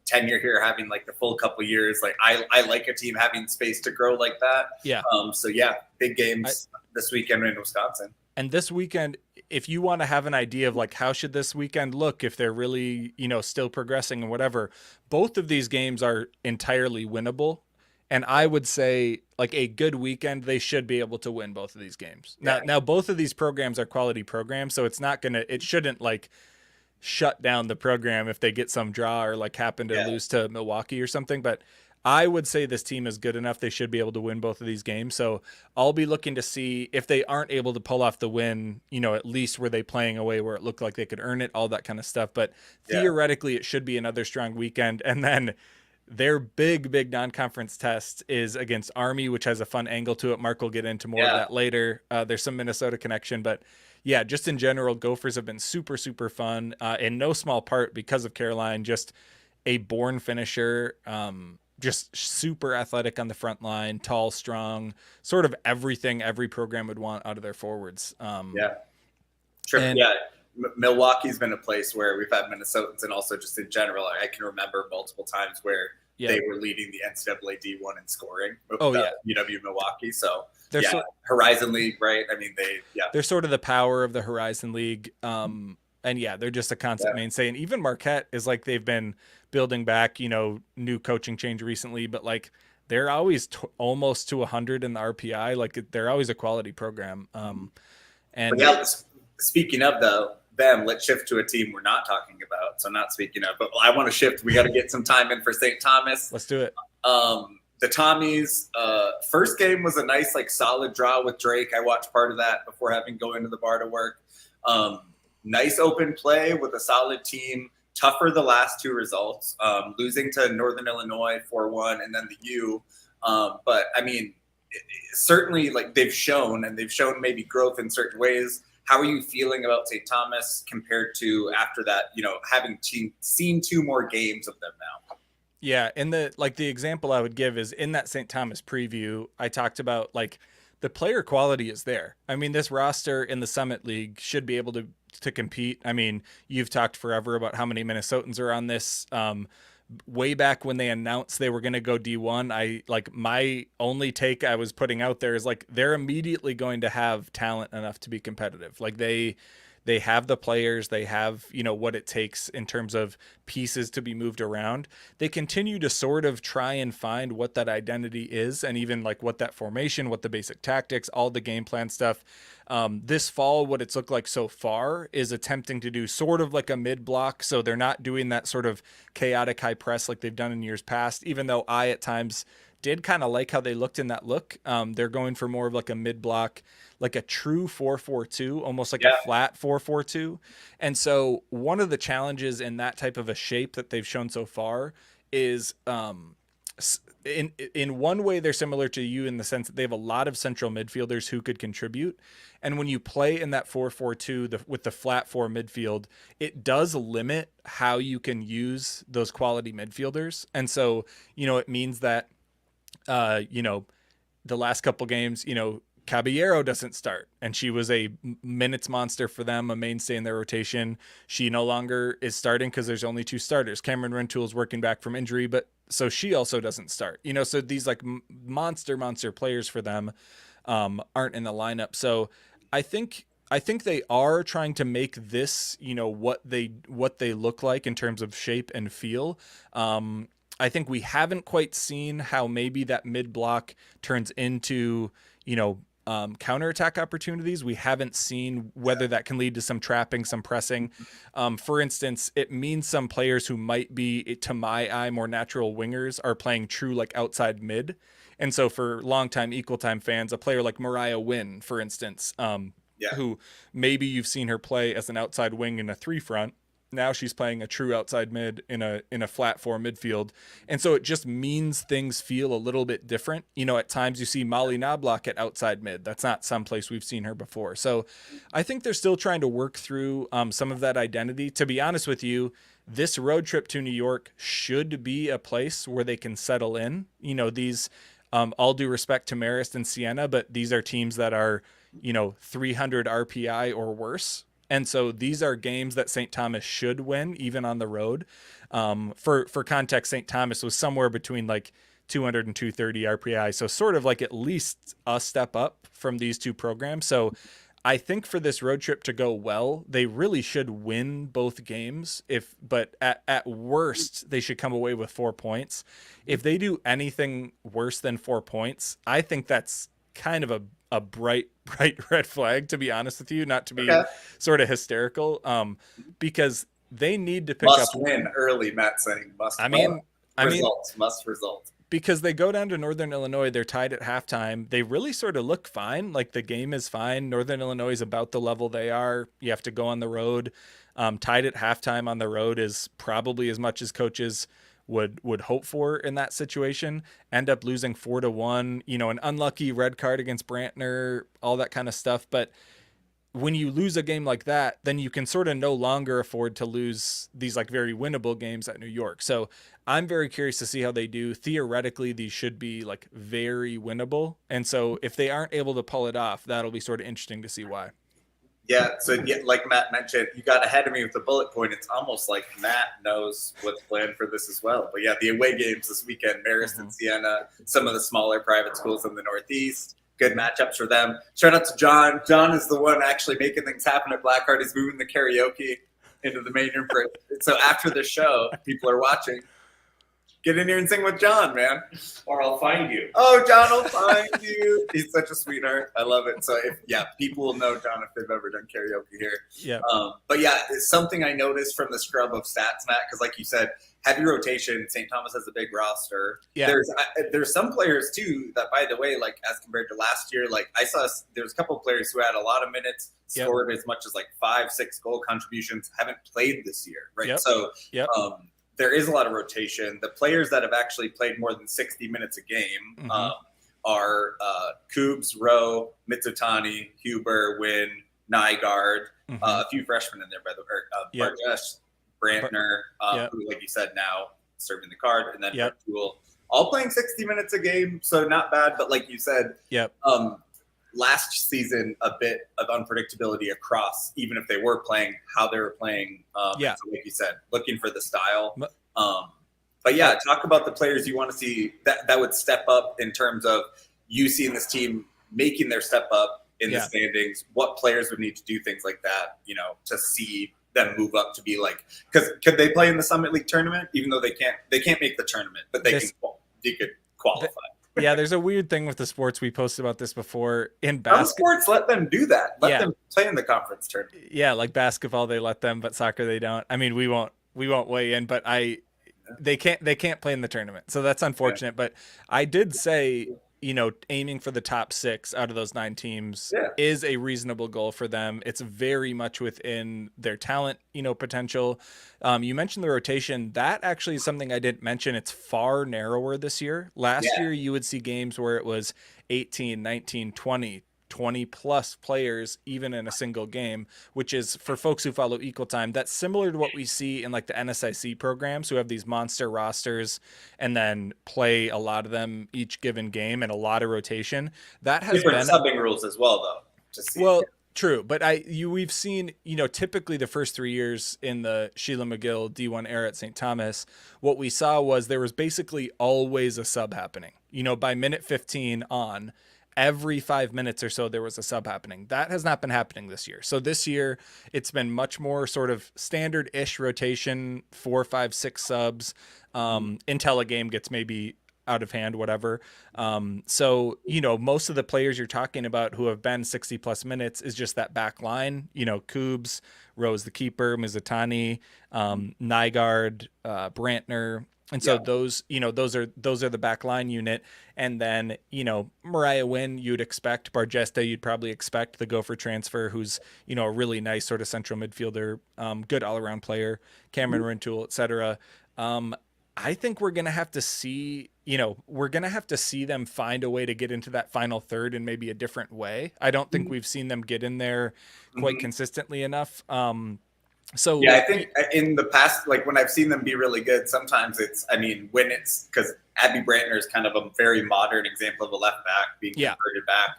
Speaker 1: tenure here, having like the full couple years. Like I like a team having space to grow like that.
Speaker 2: Yeah.
Speaker 1: So yeah, big games this weekend in Wisconsin.
Speaker 2: And this weekend, if you want to have an idea of like how should this weekend look, if they're really, still progressing and whatever, both of these games are entirely winnable. And I would say like a good weekend, they should be able to win both of these games. Now both of these programs are quality programs, so it shouldn't like shut down the program if they get some draw or like happen to lose to Milwaukee or something. But I would say this team is good enough. They should be able to win both of these games. So I'll be looking to see if they aren't able to pull off the win, at least were they playing away where it looked like they could earn it, all that kind of stuff. But theoretically, it should be another strong weekend. And then their big non-conference test is against Army, which has a fun angle to it. Mark will get into more of that later. There's some Minnesota connection, but yeah, just in general, Gophers have been super fun, in no small part because of Caroline, just a born finisher, just super athletic on the front line, tall, strong, sort of everything every program would want out of their forwards.
Speaker 1: Milwaukee's been a place where we've had Minnesotans, and also just in general, I can remember multiple times where they were leading the NCAA D1 in scoring. UW Milwaukee. So Horizon League, right? I mean, they're
Speaker 2: sort of the power of the Horizon League. And they're just a constant mainstay. And even Marquette is like, they've been building back, new coaching change recently, but like they're always almost to 100 in the RPI. Like they're always a quality program.
Speaker 1: Speaking of them, let's shift to a team we're not talking about. So not speaking of, but I want to shift. We got to get some time in for St. Thomas.
Speaker 2: Let's do it.
Speaker 1: The Tommies, first game was a nice, like, solid draw with Drake. I watched part of that before having go into the bar to work. Nice open play with a solid team. Tougher the last two results, losing to Northern Illinois 4-1 and then the U. But I mean, certainly, like, they've shown maybe growth in certain ways. How are you feeling about St. Thomas compared to after that, having seen two more games of them now?
Speaker 2: Yeah, and the example I would give is in that St. Thomas preview, I talked about, like, the player quality is there. I mean, this roster in the Summit League should be able to compete. I mean, you've talked forever about how many Minnesotans are on this. Way back when they announced they were going to go D1, my only take I was putting out there is, like, they're immediately going to have talent enough to be competitive. Like they have the players, they have, what it takes in terms of pieces to be moved around. They continue to sort of try and find what that identity is, and even like what that formation, what the basic tactics, all the game plan stuff. This fall, what it's looked like so far is attempting to do sort of like a mid block. So they're not doing that sort of chaotic high press like they've done in years past, even though I at times did kind of like how they looked in that look. They're going for more of like a mid block, like a true 4-4-2, almost like a flat 4-4-2. And so one of the challenges in that type of a shape that they've shown so far is, in one way, they're similar to you in the sense that they have a lot of central midfielders who could contribute. And when you play in that 4-4-2 with the flat four midfield, it does limit how you can use those quality midfielders. And so, it means that, the last couple games, Caballero doesn't start, and she was a minutes monster for them, a mainstay in their rotation. She no longer is starting because there's only two starters. Cameron Rentoul is working back from injury, but so she also doesn't start. So these like monster players for them aren't in the lineup. So I think they are trying to make this, what they look like in terms of shape and feel. I think we haven't quite seen how maybe that mid block turns into, counterattack opportunities. We haven't seen whether that can lead to some trapping, some pressing. For instance, it means some players who might be, to my eye, more natural wingers are playing true like outside mid. And so for longtime equal time fans, a player like Mariah Wynn, for instance, who maybe you've seen her play as an outside wing in a 3-front. Now she's playing a true outside mid in a flat four midfield. And so it just means things feel a little bit different. At times you see Molly Knobloch at outside mid. That's not someplace we've seen her before. So I think they're still trying to work through some of that identity. To be honest with you, this road trip to New York should be a place where they can settle in. These, all due respect to Marist and Siena, but these are teams that are, 300 RPI or worse. And so these are games that St. Thomas should win, even on the road. For context, St. Thomas was somewhere between like 200 and 230 RPI. So sort of like at least a step up from these two programs. So I think for this road trip to go well, they really should win both games. But at worst, they should come away with 4 points. If they do anything worse than 4 points, I think that's kind of a bright red flag, to be honest with you, not to be sort of hysterical, because they need to pick
Speaker 1: must
Speaker 2: up
Speaker 1: win early. Matt saying must. Must result.
Speaker 2: Because they go down to Northern Illinois, they're tied at halftime. They really sort of look fine. Like the game is fine. Northern Illinois is about the level they are. You have to go on the road. Tied at halftime on the road is probably as much as coaches would hope for in that situation, end up losing 4-1, an unlucky red card against Brantner, all that kind of stuff. But when you lose a game like that, then you can sort of no longer afford to lose these like very winnable games at New York. So I'm very curious to see how they do. Theoretically, these should be like very winnable. And so if they aren't able to pull it off, that'll be sort of interesting to see why.
Speaker 1: Yeah, so like Matt mentioned, you got ahead of me with the bullet point. It's almost like Matt knows what's planned for this as well. But yeah, the away games this weekend, Marist and Siena, some of the smaller private schools in the Northeast, good matchups for them. Shout out to John. John is the one actually making things happen at Blackheart. He's moving the karaoke into the main room for it. So after the show, people are watching. Get in here and sing with John, man.
Speaker 4: Or I'll find you.
Speaker 1: Oh, John will find you. He's such a sweetheart. I love it. So people will know John if they've ever done karaoke here.
Speaker 2: Yeah.
Speaker 1: But yeah, it's something I noticed from the scrub of stats, Matt, because like you said, heavy rotation. St. Thomas has a big roster.
Speaker 2: Yeah.
Speaker 1: There's some players too that, by the way, like as compared to last year, like I saw there's a couple of players who had a lot of minutes, scored as much as like 5-6 goal contributions, haven't played this year, right? So there is a lot of rotation. The players that have actually played more than 60 minutes a game are Koobs, Rowe, Mitsutani, Huber, Wynn, Nygaard, a few freshmen in there, by the way, Bargesh, Brantner, who, like you said, now serving the card, and then Tool, all playing 60 minutes a game, so not bad. But like you said, last season, a bit of unpredictability across, even if they were playing, how they were playing. So like you said, looking for the style. But yeah, talk about the players you want to see that would step up in terms of you seeing this team making their step up in the standings. What players would need to do things like that, to see them move up to be like, because could they play in the Summit League tournament, even though they can't make the tournament, but they could qualify.
Speaker 2: Yeah, there's a weird thing with the sports. We posted about this before in
Speaker 1: Some
Speaker 2: basketball.
Speaker 1: sports let them do that. Let them play in the conference tournament.
Speaker 2: Yeah, like basketball, they let them, but soccer they don't. I mean, we won't weigh in, but they can't play in the tournament, so that's unfortunate. But I did say, aiming for the top 6 out of those 9 teams is a reasonable goal for them. It's very much within their talent, potential. You mentioned the rotation. That actually is something I didn't mention. It's far narrower this year. Last year, you would see games where it was 18, 19, 20 plus players even in a single game, which is, for folks who follow Equal Time, that's similar to what we see in like the NSIC programs, who have these monster rosters and then play a lot of them each given game and a lot of rotation. That has
Speaker 1: different subbing rules as well, though.
Speaker 2: True, but we've seen, typically the first 3 years in the Sheila McGill D1 era at St. Thomas, what we saw was there was basically always a sub happening. By minute 15 on, every 5 minutes or so there was a sub happening. That has not been happening this year. So this year it's been much more sort of standard-ish rotation, 4, 5, 6 subs, until a game gets maybe out of hand, whatever. So, most of the players you're talking about who have been 60 plus minutes is just that back line, Koobs, Rose the keeper, Mizutani, Nygaard, Brantner. And so those are the back line unit. And then, Mariah Wynn, you'd expect. Bargesta, you'd probably expect. The Gopher transfer, who's, a really nice sort of central midfielder, good all-around player, Cameron Rintoul, et cetera. I think we're going to have to see, them find a way to get into that final third in maybe a different way. I don't think we've seen them get in there quite consistently enough. So
Speaker 1: I think in the past, like when I've seen them be really good, sometimes when it's because Abby Brantner is kind of a very modern example of a left back being converted back.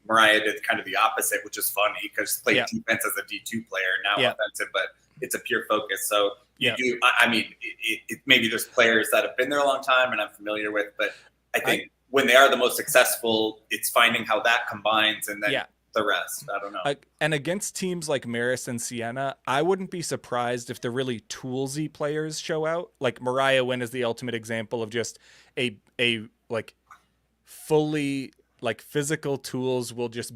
Speaker 1: Mariah did kind of the opposite, which is funny because played defense as a D2 player, now offensive, but it's a pure focus. So maybe there's players that have been there a long time and I'm familiar with, but I think when they are the most successful, it's finding how that combines and then the rest. I don't know.
Speaker 2: And against teams like Marist and Siena, I wouldn't be surprised if the really toolsy players show out. Like Mariah Wynn is the ultimate example of just a like fully like physical tools will just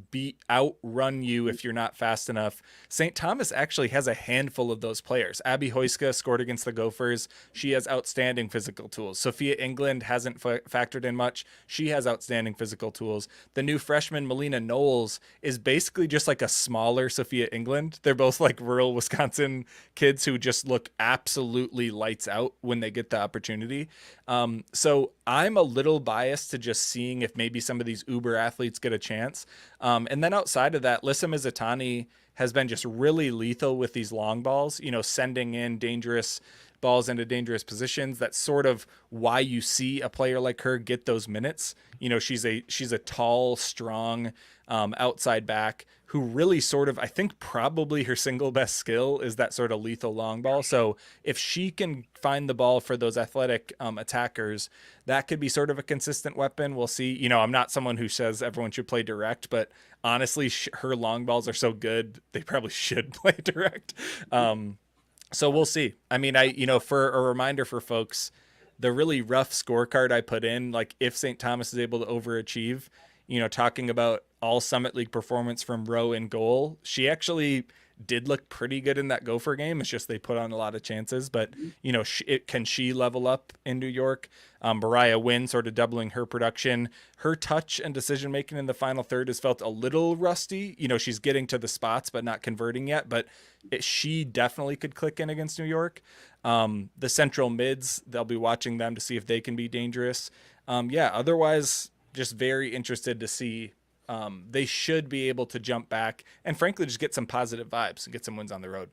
Speaker 2: outrun you if you're not fast enough. St. Thomas actually has a handful of those players. Abby Hoyska scored against the Gophers. She has outstanding physical tools. Sophia England hasn't factored in much. She has outstanding physical tools. The new freshman Melina Knowles is basically just like a smaller Sophia England. They're both like rural Wisconsin kids who just look absolutely lights out when they get the opportunity. So I'm a little biased to just seeing if maybe some of these Uber athletes get a chance. And then outside of that, Lissa Mizutani has been just really lethal with these long balls, sending in dangerous balls into dangerous positions. That's sort of why you see a player like her get those minutes. She's a tall, strong outside back who really sort of, I think probably her single best skill is that sort of lethal long ball. So if she can find the ball for those athletic attackers, that could be sort of a consistent weapon. We'll see. I'm not someone who says everyone should play direct, but honestly, her long balls are so good, they probably should play direct. So we'll see. I mean, for a reminder for folks, the really rough scorecard I put in, like if St. Thomas is able to overachieve, talking about all Summit League performance from Rowe in goal, she actually did look pretty good in that Gopher game. It's just they put on a lot of chances, but can she level up in New York? Mariah Wynn sort of doubling her production. Her touch and decision making in the final third has felt a little rusty. She's getting to the spots but not converting yet, but she definitely could click in against New York. The central mids, they'll be watching them to see if they can be dangerous. Otherwise just very interested to see. They should be able to jump back and frankly just get some positive vibes and get some wins on the road.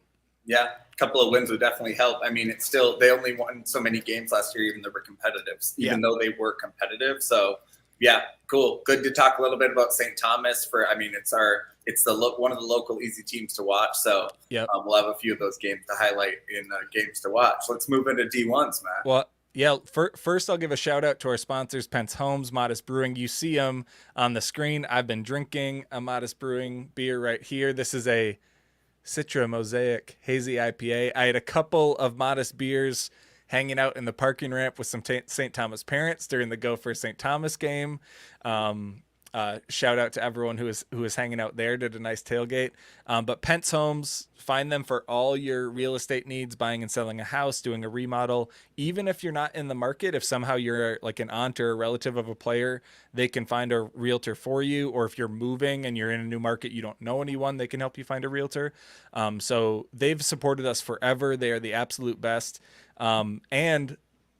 Speaker 1: Yeah, a couple of wins would definitely help. I mean, it's still, they only won so many games last year, even though they were competitive. So yeah, cool. Good to talk a little bit about St. Thomas it's one of the local easy teams to watch. So we'll have a few of those games to highlight in games to watch. Let's move into D1s, Matt.
Speaker 2: Well, yeah, first I'll give a shout out to our sponsors, Pence Homes, Modest Brewing. You see them on the screen. I've been drinking a Modest Brewing beer right here. This is a Citra Mosaic Hazy IPA. I had a couple of Modest beers hanging out in the parking ramp with some St. Thomas parents during the Gopher St. Thomas game. Shout out to everyone who is hanging out there, did a nice tailgate. But Pence Homes, find them for all your real estate needs, buying and selling a house, doing a remodel. Even if you're not in the market, if somehow you're like an aunt or a relative of a player, they can find a realtor for you. Or if you're moving and you're in a new market, you don't know anyone, they can help you find a realtor. So they've supported us forever. They are the absolute best.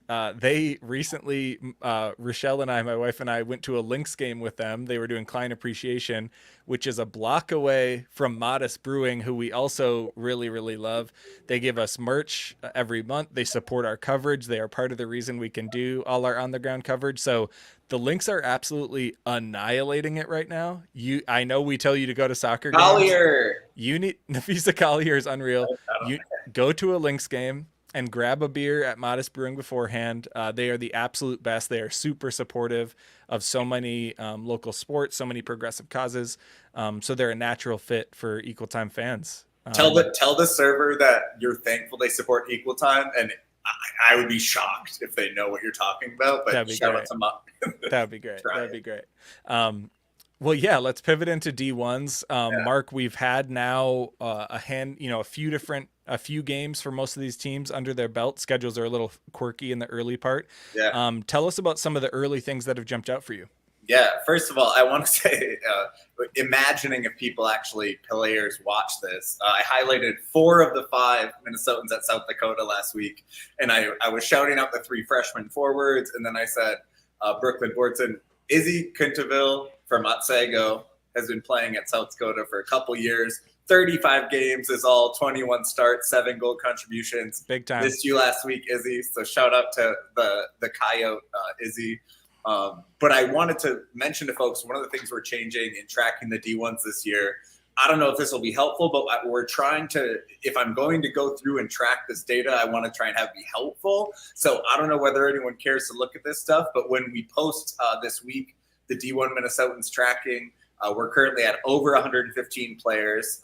Speaker 2: They recently, Rochelle and I, my wife and I, went to a Lynx game with them. They were doing client appreciation, which is a block away from Modest Brewing, who we also really, really love. They give us merch every month. They support our coverage. They are part of the reason we can do all our on-the-ground coverage. So the Lynx are absolutely annihilating it right now. I know we tell you to go to soccer games.
Speaker 1: Collier!
Speaker 2: Nafisa Collier is unreal. You go to a Lynx game and grab a beer at Modest Brewing beforehand. They are the absolute best. They are super supportive of so many local sports, so many progressive causes. So they're a natural fit for Equal Time fans.
Speaker 1: Tell the server that you're thankful they support Equal Time, and I would be shocked if they know what you're talking about. But shout out to Mom.
Speaker 2: That'd be great. That'd be great. Well, yeah, let's pivot into D1s. Mark, we've had now a few games for most of these teams under their belt. Schedules are a little quirky in the early part. Yeah. Tell us about some of the early things that have jumped out for you.
Speaker 1: Yeah. First of all, I want to say, imagining if players watch this, I highlighted 4 of the 5 Minnesotans at South Dakota last week. And I was shouting out the 3 freshman forwards. And then I said, Brooklyn Borton, Izzy Kuntaville from Otsego has been playing at South Dakota for a couple years. 35 games is all, 21 starts, 7 goal contributions.
Speaker 2: Big time.
Speaker 1: Missed you last week, Izzy. So shout out to the Coyote, Izzy. But I wanted to mention to folks, one of the things we're changing in tracking the D1s this year, I don't know if this will be helpful, but we're trying to, if I'm going to go through and track this data, I want to try and have it be helpful. So I don't know whether anyone cares to look at this stuff, but when we post this week, the D1 Minnesotans tracking, we're currently at over 115 players,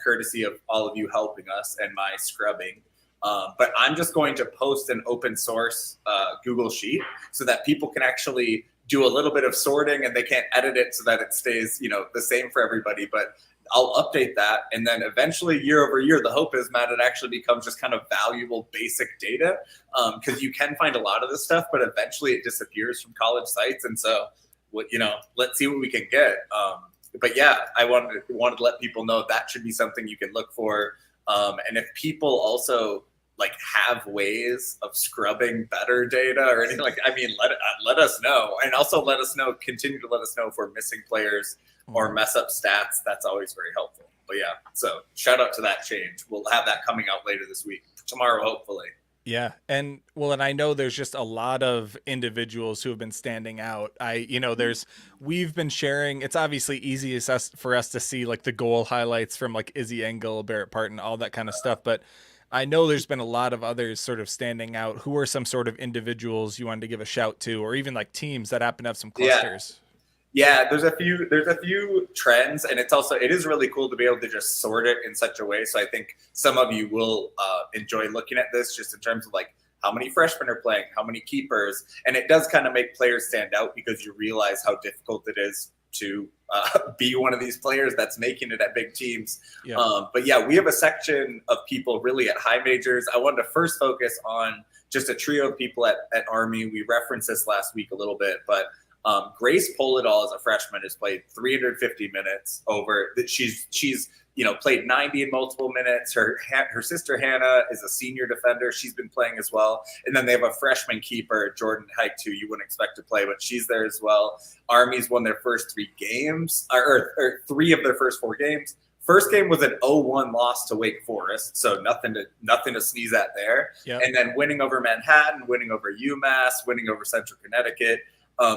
Speaker 1: courtesy of all of you helping us and my scrubbing. But I'm just going to post an open source Google Sheet so that people can actually do a little bit of sorting, and they can't edit it so that it stays, the same for everybody. But I'll update that. And then eventually, year over year, the hope is, Matt, it actually becomes just kind of valuable basic data, because you can find a lot of this stuff, but eventually it disappears from college sites. And so, let's see what we can get. But yeah, I wanted to let people know that should be something you can look for. And if people also have ways of scrubbing better data or anything let us know. And also continue to let us know if we're missing players or mess up stats. That's always very helpful. But yeah, so shout out to that change. We'll have that coming out later this week, tomorrow, hopefully.
Speaker 2: Yeah. And I know there's just a lot of individuals who have been standing out. We've been sharing, it's obviously easy for us to see the goal highlights from Izzy Engel, Barrett Parton, all that kind of stuff. But I know there's been a lot of others sort of standing out. Who are some sort of individuals you wanted to give a shout to, or even teams that happen to have some clusters?
Speaker 1: Yeah, there's a few trends, and it is really cool to be able to just sort it in such a way. So I think some of you will enjoy looking at this, just in terms of how many freshmen are playing, how many keepers, and it does kind of make players stand out because you realize how difficult it is to be one of these players that's making it at big teams. Yeah. But yeah, we have a section of people really at high majors. I wanted to first focus on just a trio of people at Army. We referenced this last week a little bit, but Grace Polidal as a freshman has played 350 minutes over. She's played 90 in multiple minutes. Her sister Hannah is a senior defender. She's been playing as well. And then they have a freshman keeper, Jordan Hike, who you wouldn't expect to play, but she's there as well. Army's won their first 3 games, or 3 of their first 4 games. First game was an 0-1 loss to Wake Forest, so nothing to sneeze at there. Yep. And then winning over Manhattan, winning over UMass, winning over Central Connecticut.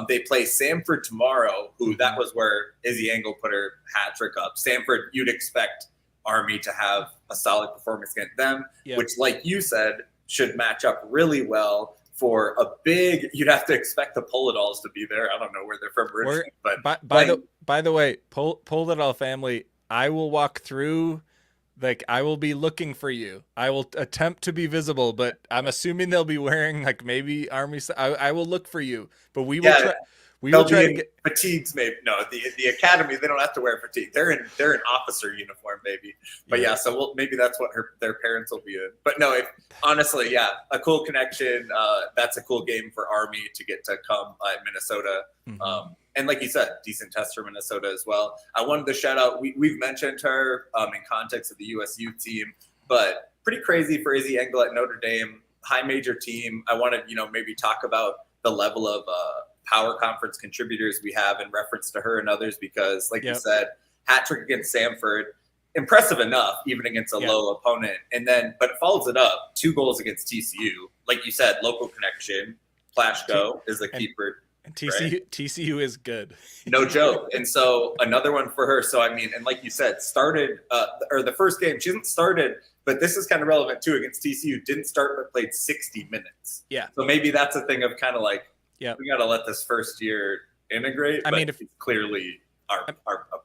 Speaker 1: They play Samford tomorrow, who that was where Izzy Engel put her hat trick up. Samford, you'd expect Army to have a solid performance against them, which, like you said, should match up really well for a big. You'd have to expect the Polidals to be there. I don't know where they're from originally, but
Speaker 2: by the way, Polidal family, I will walk through. I will be looking for you. I will attempt to be visible, but I'm assuming they'll be wearing maybe Army. I will look for you, but we will try. We will try to get
Speaker 1: fatigues. Maybe no. The academy, they don't have to wear fatigue. They're in officer uniform, maybe. But yeah, so maybe that's what their parents will be in. But no, honestly, yeah, a cool connection. That's a cool game for Army to get to come at Minnesota. Mm-hmm. And like you said, decent test for Minnesota as well. I wanted to shout out, we've mentioned her in context of the USU team, but pretty crazy for Izzy Engel at Notre Dame, high major team. I want to, maybe talk about the level of power conference contributors we have in reference to her and others, because like you said, hat trick against Samford, impressive enough, even against a low opponent. And then, but follows it up, 2 goals against TCU. Like you said, local connection, Plashko is the keeper.
Speaker 2: And TCU is good.
Speaker 1: No joke. And so another one for her. So, and like you said, started, or the first game, she hasn't started, but this is kind of relevant too, against TCU, didn't start, but played 60 minutes.
Speaker 2: Yeah.
Speaker 1: So maybe that's a thing of kind of we got to let this first year integrate. If it's clearly a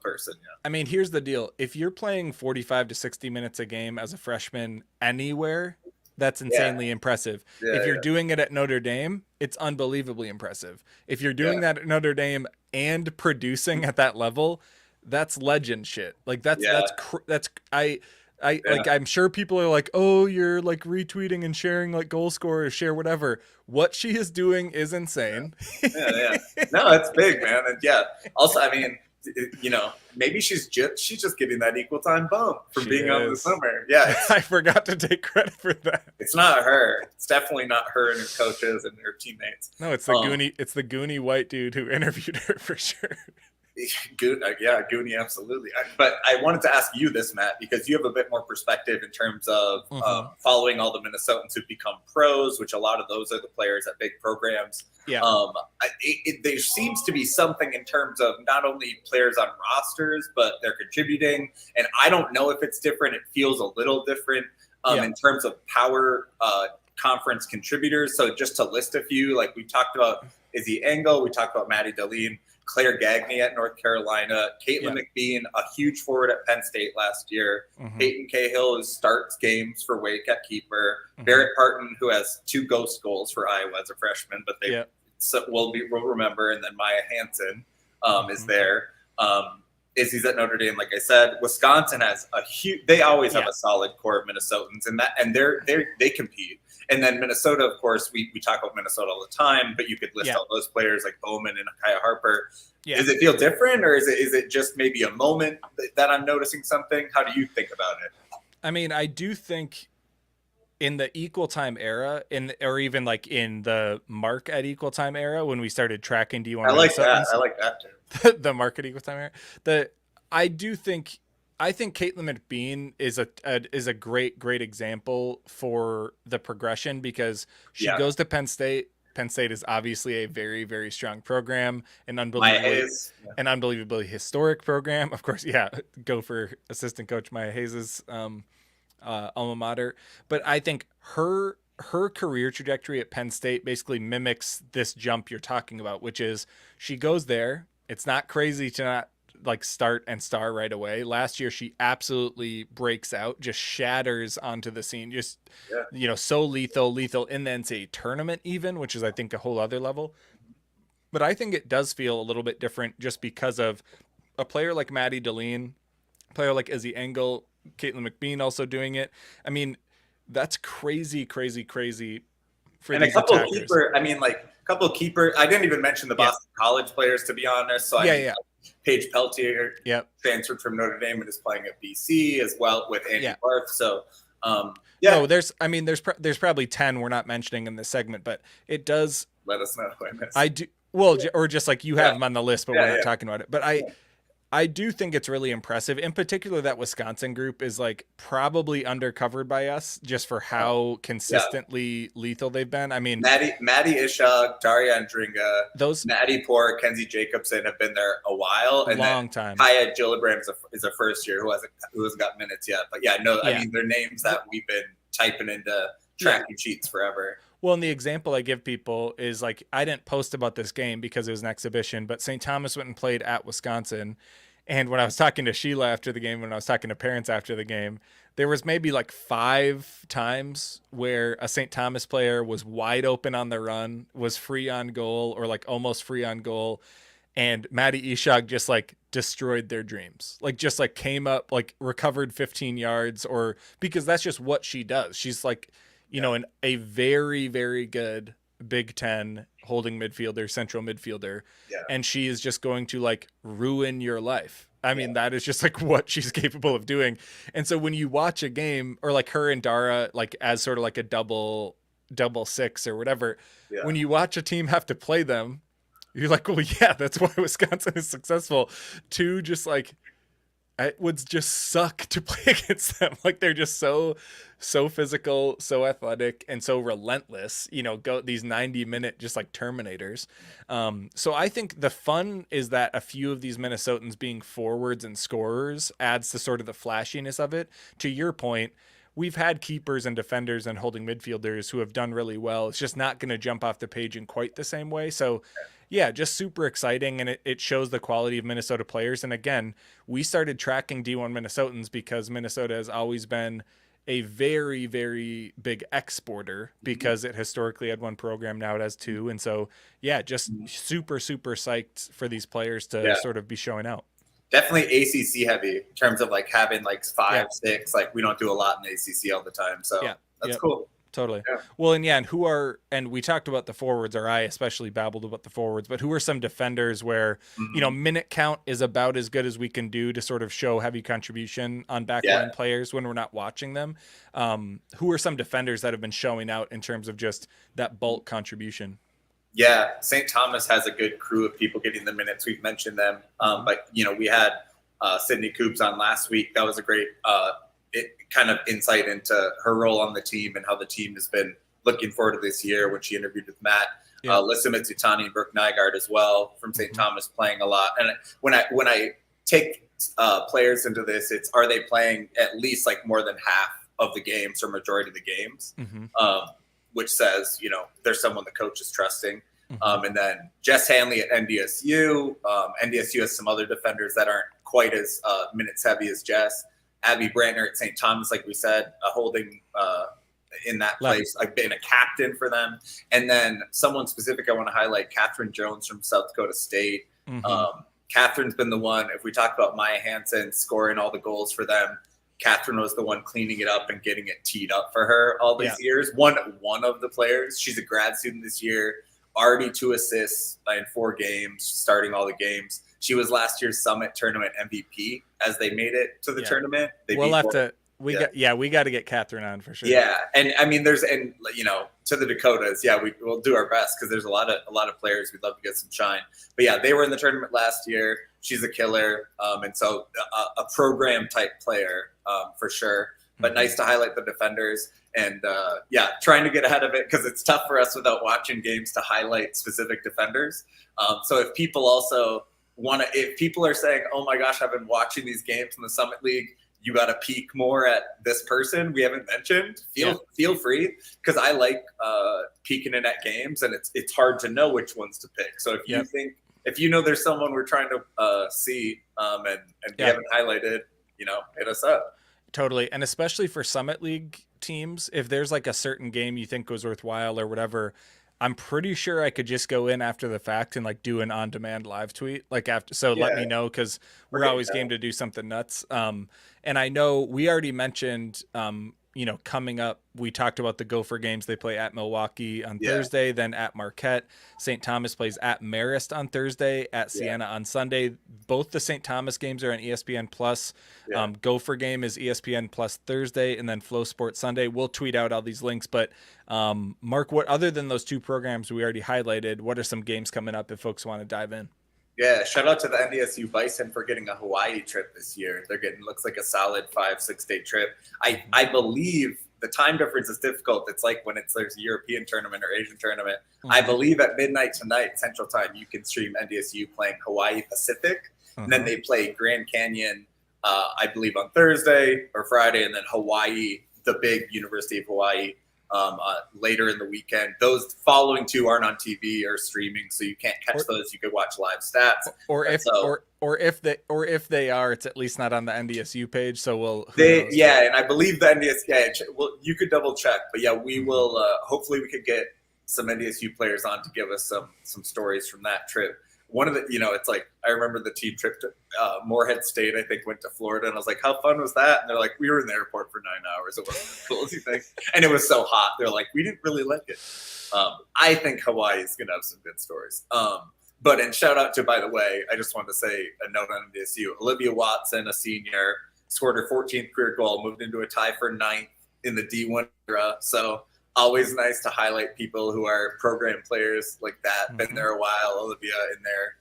Speaker 1: person. Yeah.
Speaker 2: Here's the deal. If you're playing 45 to 60 minutes a game as a freshman anywhere, that's insanely impressive. If you're doing it at Notre Dame, it's unbelievably impressive. If you're doing that at Notre Dame and producing at that level, that's legend shit. I'm sure people are like, oh, you're retweeting and sharing goal scorers, share whatever. What she is doing is insane.
Speaker 1: Yeah. No, it's big, man. And also, maybe she's just getting that equal time bump from being on the summer. Yeah.
Speaker 2: I forgot to take credit for that.
Speaker 1: It's not her. It's definitely not her and her coaches and her teammates.
Speaker 2: No, it's the Goonie white dude who interviewed her for sure.
Speaker 1: Goonie, absolutely. But I wanted to ask you this, Matt, because you have a bit more perspective in terms of following all the Minnesotans who've become pros, which a lot of those are the players at big programs. Yeah. There seems to be something in terms of not only players on rosters, but they're contributing. And I don't know if it's different. It feels a little different in terms of power conference contributors. So just to list a few, we talked about Izzy Engel, we talked about Maddie Deline, Claire Gagne at North Carolina, Caitlin McBean, a huge forward at Penn State last year, Peyton Cahill, who starts games for Wake at keeper, Barrett Parton, who has 2 ghost goals for Iowa as a freshman, but they we'll remember, and then Maya Hansen is there. Izzy's at Notre Dame, like I said. Wisconsin has a huge. They always have a solid core of Minnesotans, and they compete. And then Minnesota, of course, we talk about Minnesota all the time, but you could list all those players like Bowman and Kaya Harper. Yeah. Does it feel different, or is it just maybe a moment that I'm noticing something? How do you think about it?
Speaker 2: I mean, I do think in the equal time era, or even like in the mark at equal time era, when we started tracking D1,
Speaker 1: I like that too.
Speaker 2: The mark at equal time era. I think Caitlin McBean is a great example for the progression, because she goes to Penn State. Penn State is obviously a very, very strong program, an unbelievably historic program. Of course, Gopher assistant coach Maya Hayes' alma mater. But I think her career trajectory at Penn State basically mimics this jump you're talking about, which is she goes there. It's not crazy to not like start and star right away. Last year, she absolutely breaks out, just shatters onto the scene, just, so lethal in the NCAA tournament even, which is, I think, a whole other level. But I think it does feel a little bit different just because of a player like Maddie Deline, a player like Izzy Engel, Caitlin McBean also doing it. I mean, that's crazy for
Speaker 1: and
Speaker 2: these
Speaker 1: a couple
Speaker 2: attackers.
Speaker 1: Couple keeper. I didn't even mention the Boston College players, to be honest. So Paige Peltier transferred from Notre Dame and is playing at BC as well with Andy Barth. So
Speaker 2: no, there's probably 10 we're not mentioning in this segment, but it does
Speaker 1: let us know who I missed.
Speaker 2: I do or just like you have them on the list, but we're not talking about it. But I do think it's really impressive. In particular, that Wisconsin group is like probably undercovered by us just for how consistently lethal they've been. I mean,
Speaker 1: Maddie Ishog, Daria Andringa, Maddie Poor, Kenzie Jacobson have been there a while, and
Speaker 2: long time.
Speaker 1: Kaya Gillibrand is a first year who hasn't got minutes yet. But I mean, they're names that we've been typing into tracking sheets forever.
Speaker 2: Well, and the example I give people is like, I didn't post about this game because it was an exhibition, but St. Thomas went and played at Wisconsin. And when I was talking to Sheila after the game, when I was talking to parents after the game, there was maybe like 5 times where a St. Thomas player was wide open on the run, was free on goal, or like almost free on goal. And Maddie Ishog just like destroyed their dreams, like just like came up, like recovered 15 yards, or because that's just what she does. She's like, a very, very good Big Ten holding midfielder, central midfielder. Yeah. And she is just going to like ruin your life. I mean, that is just like what she's capable of doing. And so when you watch a game, or like her and Dara, like as sort of like a double six or whatever, when you watch a team have to play them, you're like, well, yeah, that's why Wisconsin is successful. To just like, it would just suck to play against them. Like they're just so physical, so athletic, and so relentless, go these 90-minute just like Terminators. So I think the fun is that a few of these Minnesotans being forwards and scorers adds to sort of the flashiness of it. To your point, we've had keepers and defenders and holding midfielders who have done really well. It's just not going to jump off the page in quite the same way. So just super exciting, and it shows the quality of Minnesota players. And again, we started tracking D1 Minnesotans because Minnesota has always been a very, very big exporter, because it historically had one program, now it has 2. And so, just super psyched for these players to sort of be showing out.
Speaker 1: Definitely ACC heavy in terms of like having like 5, 6, like we don't do a lot in the ACC all the time. So that's cool.
Speaker 2: Totally. Yeah. Well, and we talked about the forwards, or I especially babbled about the forwards, but who are some defenders where, minute count is about as good as we can do to sort of show heavy contribution on backline players when we're not watching them? Who are some defenders that have been showing out in terms of just that bulk contribution?
Speaker 1: Yeah, St. Thomas has a good crew of people getting the minutes. We've mentioned them. But, we had Sydney Coops on last week. That was a great kind of insight into her role on the team and how the team has been looking forward to this year when she interviewed with Matt. Lissa Mitsutani and Brooke Nygaard as well from St. Thomas playing a lot. And when I take players into this, it's, are they playing at least like more than half of the games or majority of the games, which says, there's someone the coach is trusting. And then Jess Hanley at NDSU. NDSU has some other defenders that aren't quite as minutes heavy as Jess. Abby Brantner at St. Thomas, like we said, holding in that place. I've been a captain for them. And then someone specific I want to highlight, Catherine Jones from South Dakota State. Catherine's been the one, if we talk about Maya Hansen scoring all the goals for them, Catherine was the one cleaning it up and getting it teed up for her all these years. One of the players. She's a grad student this year, already 2 assists in 4 games, starting all the games. She was last year's Summit Tournament MVP as they made it to the tournament.
Speaker 2: We'll have to. We got to get Catherine on for sure.
Speaker 1: Yeah, and I mean, to the Dakotas, we'll do our best because there's a lot of players we'd love to get some shine. But yeah, they were in the tournament last year. She's a killer, and so a program type player for sure. But nice to highlight the defenders and trying to get ahead of it because it's tough for us without watching games to highlight specific defenders. So if people are saying, "Oh my gosh, I've been watching these games in the Summit League," you got to peek more at this person we haven't mentioned. Feel free because I like peeking in at games, and it's hard to know which ones to pick. So if you know there's someone we're trying to see and we haven't highlighted, hit us up.
Speaker 2: Totally, and especially for Summit League teams, if there's like a certain game you think was worthwhile or whatever, I'm pretty sure I could just go in after the fact and like do an on-demand live tweet after. So let me know because we're always game to do something nuts. And I know we already mentioned, coming up, we talked about the Gopher games. They play at Milwaukee on Thursday, then at Marquette. St. Thomas plays at Marist on Thursday, at Siena on Sunday. Both the St. Thomas games are on ESPN Plus. Gopher game is ESPN Plus Thursday, and then Flow Sports Sunday. We'll tweet out all these links. But Mark, what other than those 2 programs we already highlighted, what are some games coming up if folks want to dive in?
Speaker 1: Yeah, shout out to the NDSU Bison for getting a Hawaii trip this year. They're getting, looks like a solid 5-6 day trip. I believe the time difference is difficult. It's like when there's a European tournament or Asian tournament. I believe at midnight tonight, Central Time, you can stream NDSU playing Hawaii Pacific. And then they play Grand Canyon, I believe on Thursday or Friday, and then Hawaii, the big University of Hawaii, later in the weekend. Those following 2 aren't on TV or streaming, so you can't catch those. You could watch live stats.
Speaker 2: Or if they are, it's at least not on the NDSU page. So
Speaker 1: and I believe the NDSU. Well, you could double check, but we will. Hopefully, we could get some NDSU players on to give us some stories from that trip. One of the, it's like, I remember the team trip to Morehead State, I think, went to Florida, and I was like, how fun was that? And they're like, we were in the airport for 9 hours. It wasn't as cool as you think. And it was so hot. They're like, we didn't really like it. I think Hawaii is going to have some good stories. And shout out to, by the way, I just wanted to say a note on NDSU. Olivia Watson, a senior, scored her 14th career goal, moved into a tie for 9th in the D1 era. So always nice to highlight people who are program players like that. Been there a while. Olivia in their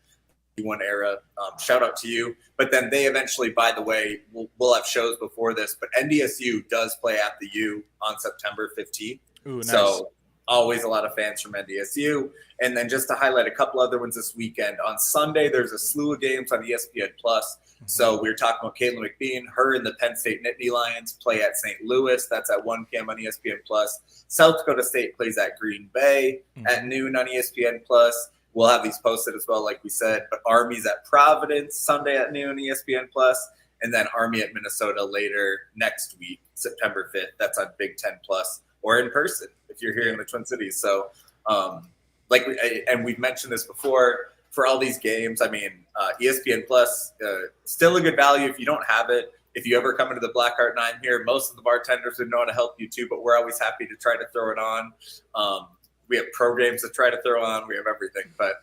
Speaker 1: D1 era. Shout out to you. But then they eventually, by the way, we'll have shows before this, but NDSU does play at the U on September 15th.
Speaker 2: Ooh, nice.
Speaker 1: So always a lot of fans from NDSU. And then just to highlight a couple other ones this weekend. On Sunday, there's a slew of games on ESPN Plus. So we were talking about Caitlin McBean. Her and the Penn State Nittany Lions play at St. Louis. That's at 1 p.m. on ESPN Plus. South Dakota State plays at Green Bay at noon on ESPN Plus. We'll have these posted as well, like we said. But Army's at Providence Sunday at noon, ESPN Plus. And then Army at Minnesota later next week, September 5th. That's on Big Ten Plus or in person if you're here in the Twin Cities. So, we've mentioned this before, for all these games, I mean, ESPN Plus, still a good value if you don't have it. If you ever come into the Blackheart 9 here, most of the bartenders would know how to help you too, but we're always happy to try to throw it on. We have programs to try to throw on. We have everything, but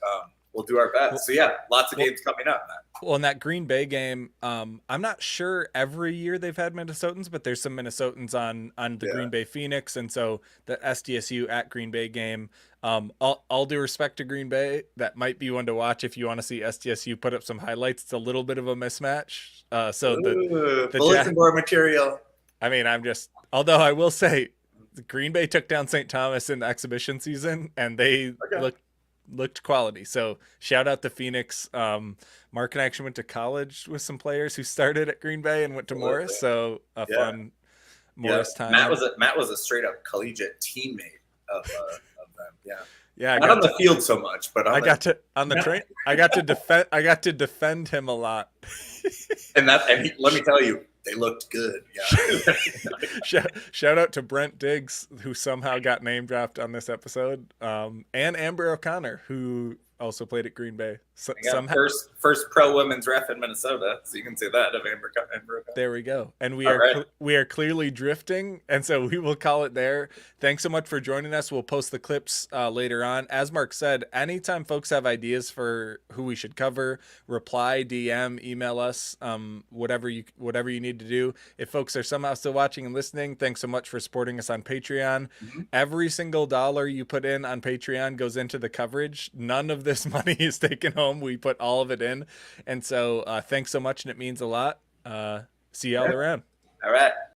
Speaker 1: we'll do our best. So, lots of games coming up, Matt.
Speaker 2: Well, in that Green Bay game, I'm not sure every year they've had Minnesotans, but there's some Minnesotans on the Green Bay Phoenix. And so the SDSU at Green Bay game, all due respect to Green Bay, that might be one to watch if you want to see SDSU put up some highlights. It's a little bit of a mismatch. The
Speaker 1: bulletin board material.
Speaker 2: I mean, although I will say Green Bay took down St. Thomas in the exhibition season and they looked quality. So shout out to Phoenix. Mark and I actually went to college with some players who started at Green Bay and went to Morris. So fun Morris time.
Speaker 1: Matt was a straight up collegiate teammate of them.
Speaker 2: Yeah.
Speaker 1: Not on the field so much, but I got to defend him a lot. let me tell you, they looked good. Yeah.
Speaker 2: Shout out to Brent Diggs, who somehow got name dropped on this episode, and Amber O'Connor, who also played at Green Bay.
Speaker 1: Somehow first pro women's ref in Minnesota, so you can say that of Amber O'Connor.
Speaker 2: There we go. And we
Speaker 1: All
Speaker 2: are clearly drifting, and so we will call it there. Thanks so much for joining us. We'll post the clips later on. As Mark said, anytime folks have ideas for who we should cover, reply, DM, email us, whatever you need to do. If folks are somehow still watching and listening, thanks so much for supporting us on Patreon. Mm-hmm. Every single dollar you put in on Patreon goes into the coverage. None of this money is taken home. We put all of it in. And so thanks so much, and it means a lot. See y'all around.
Speaker 1: All right.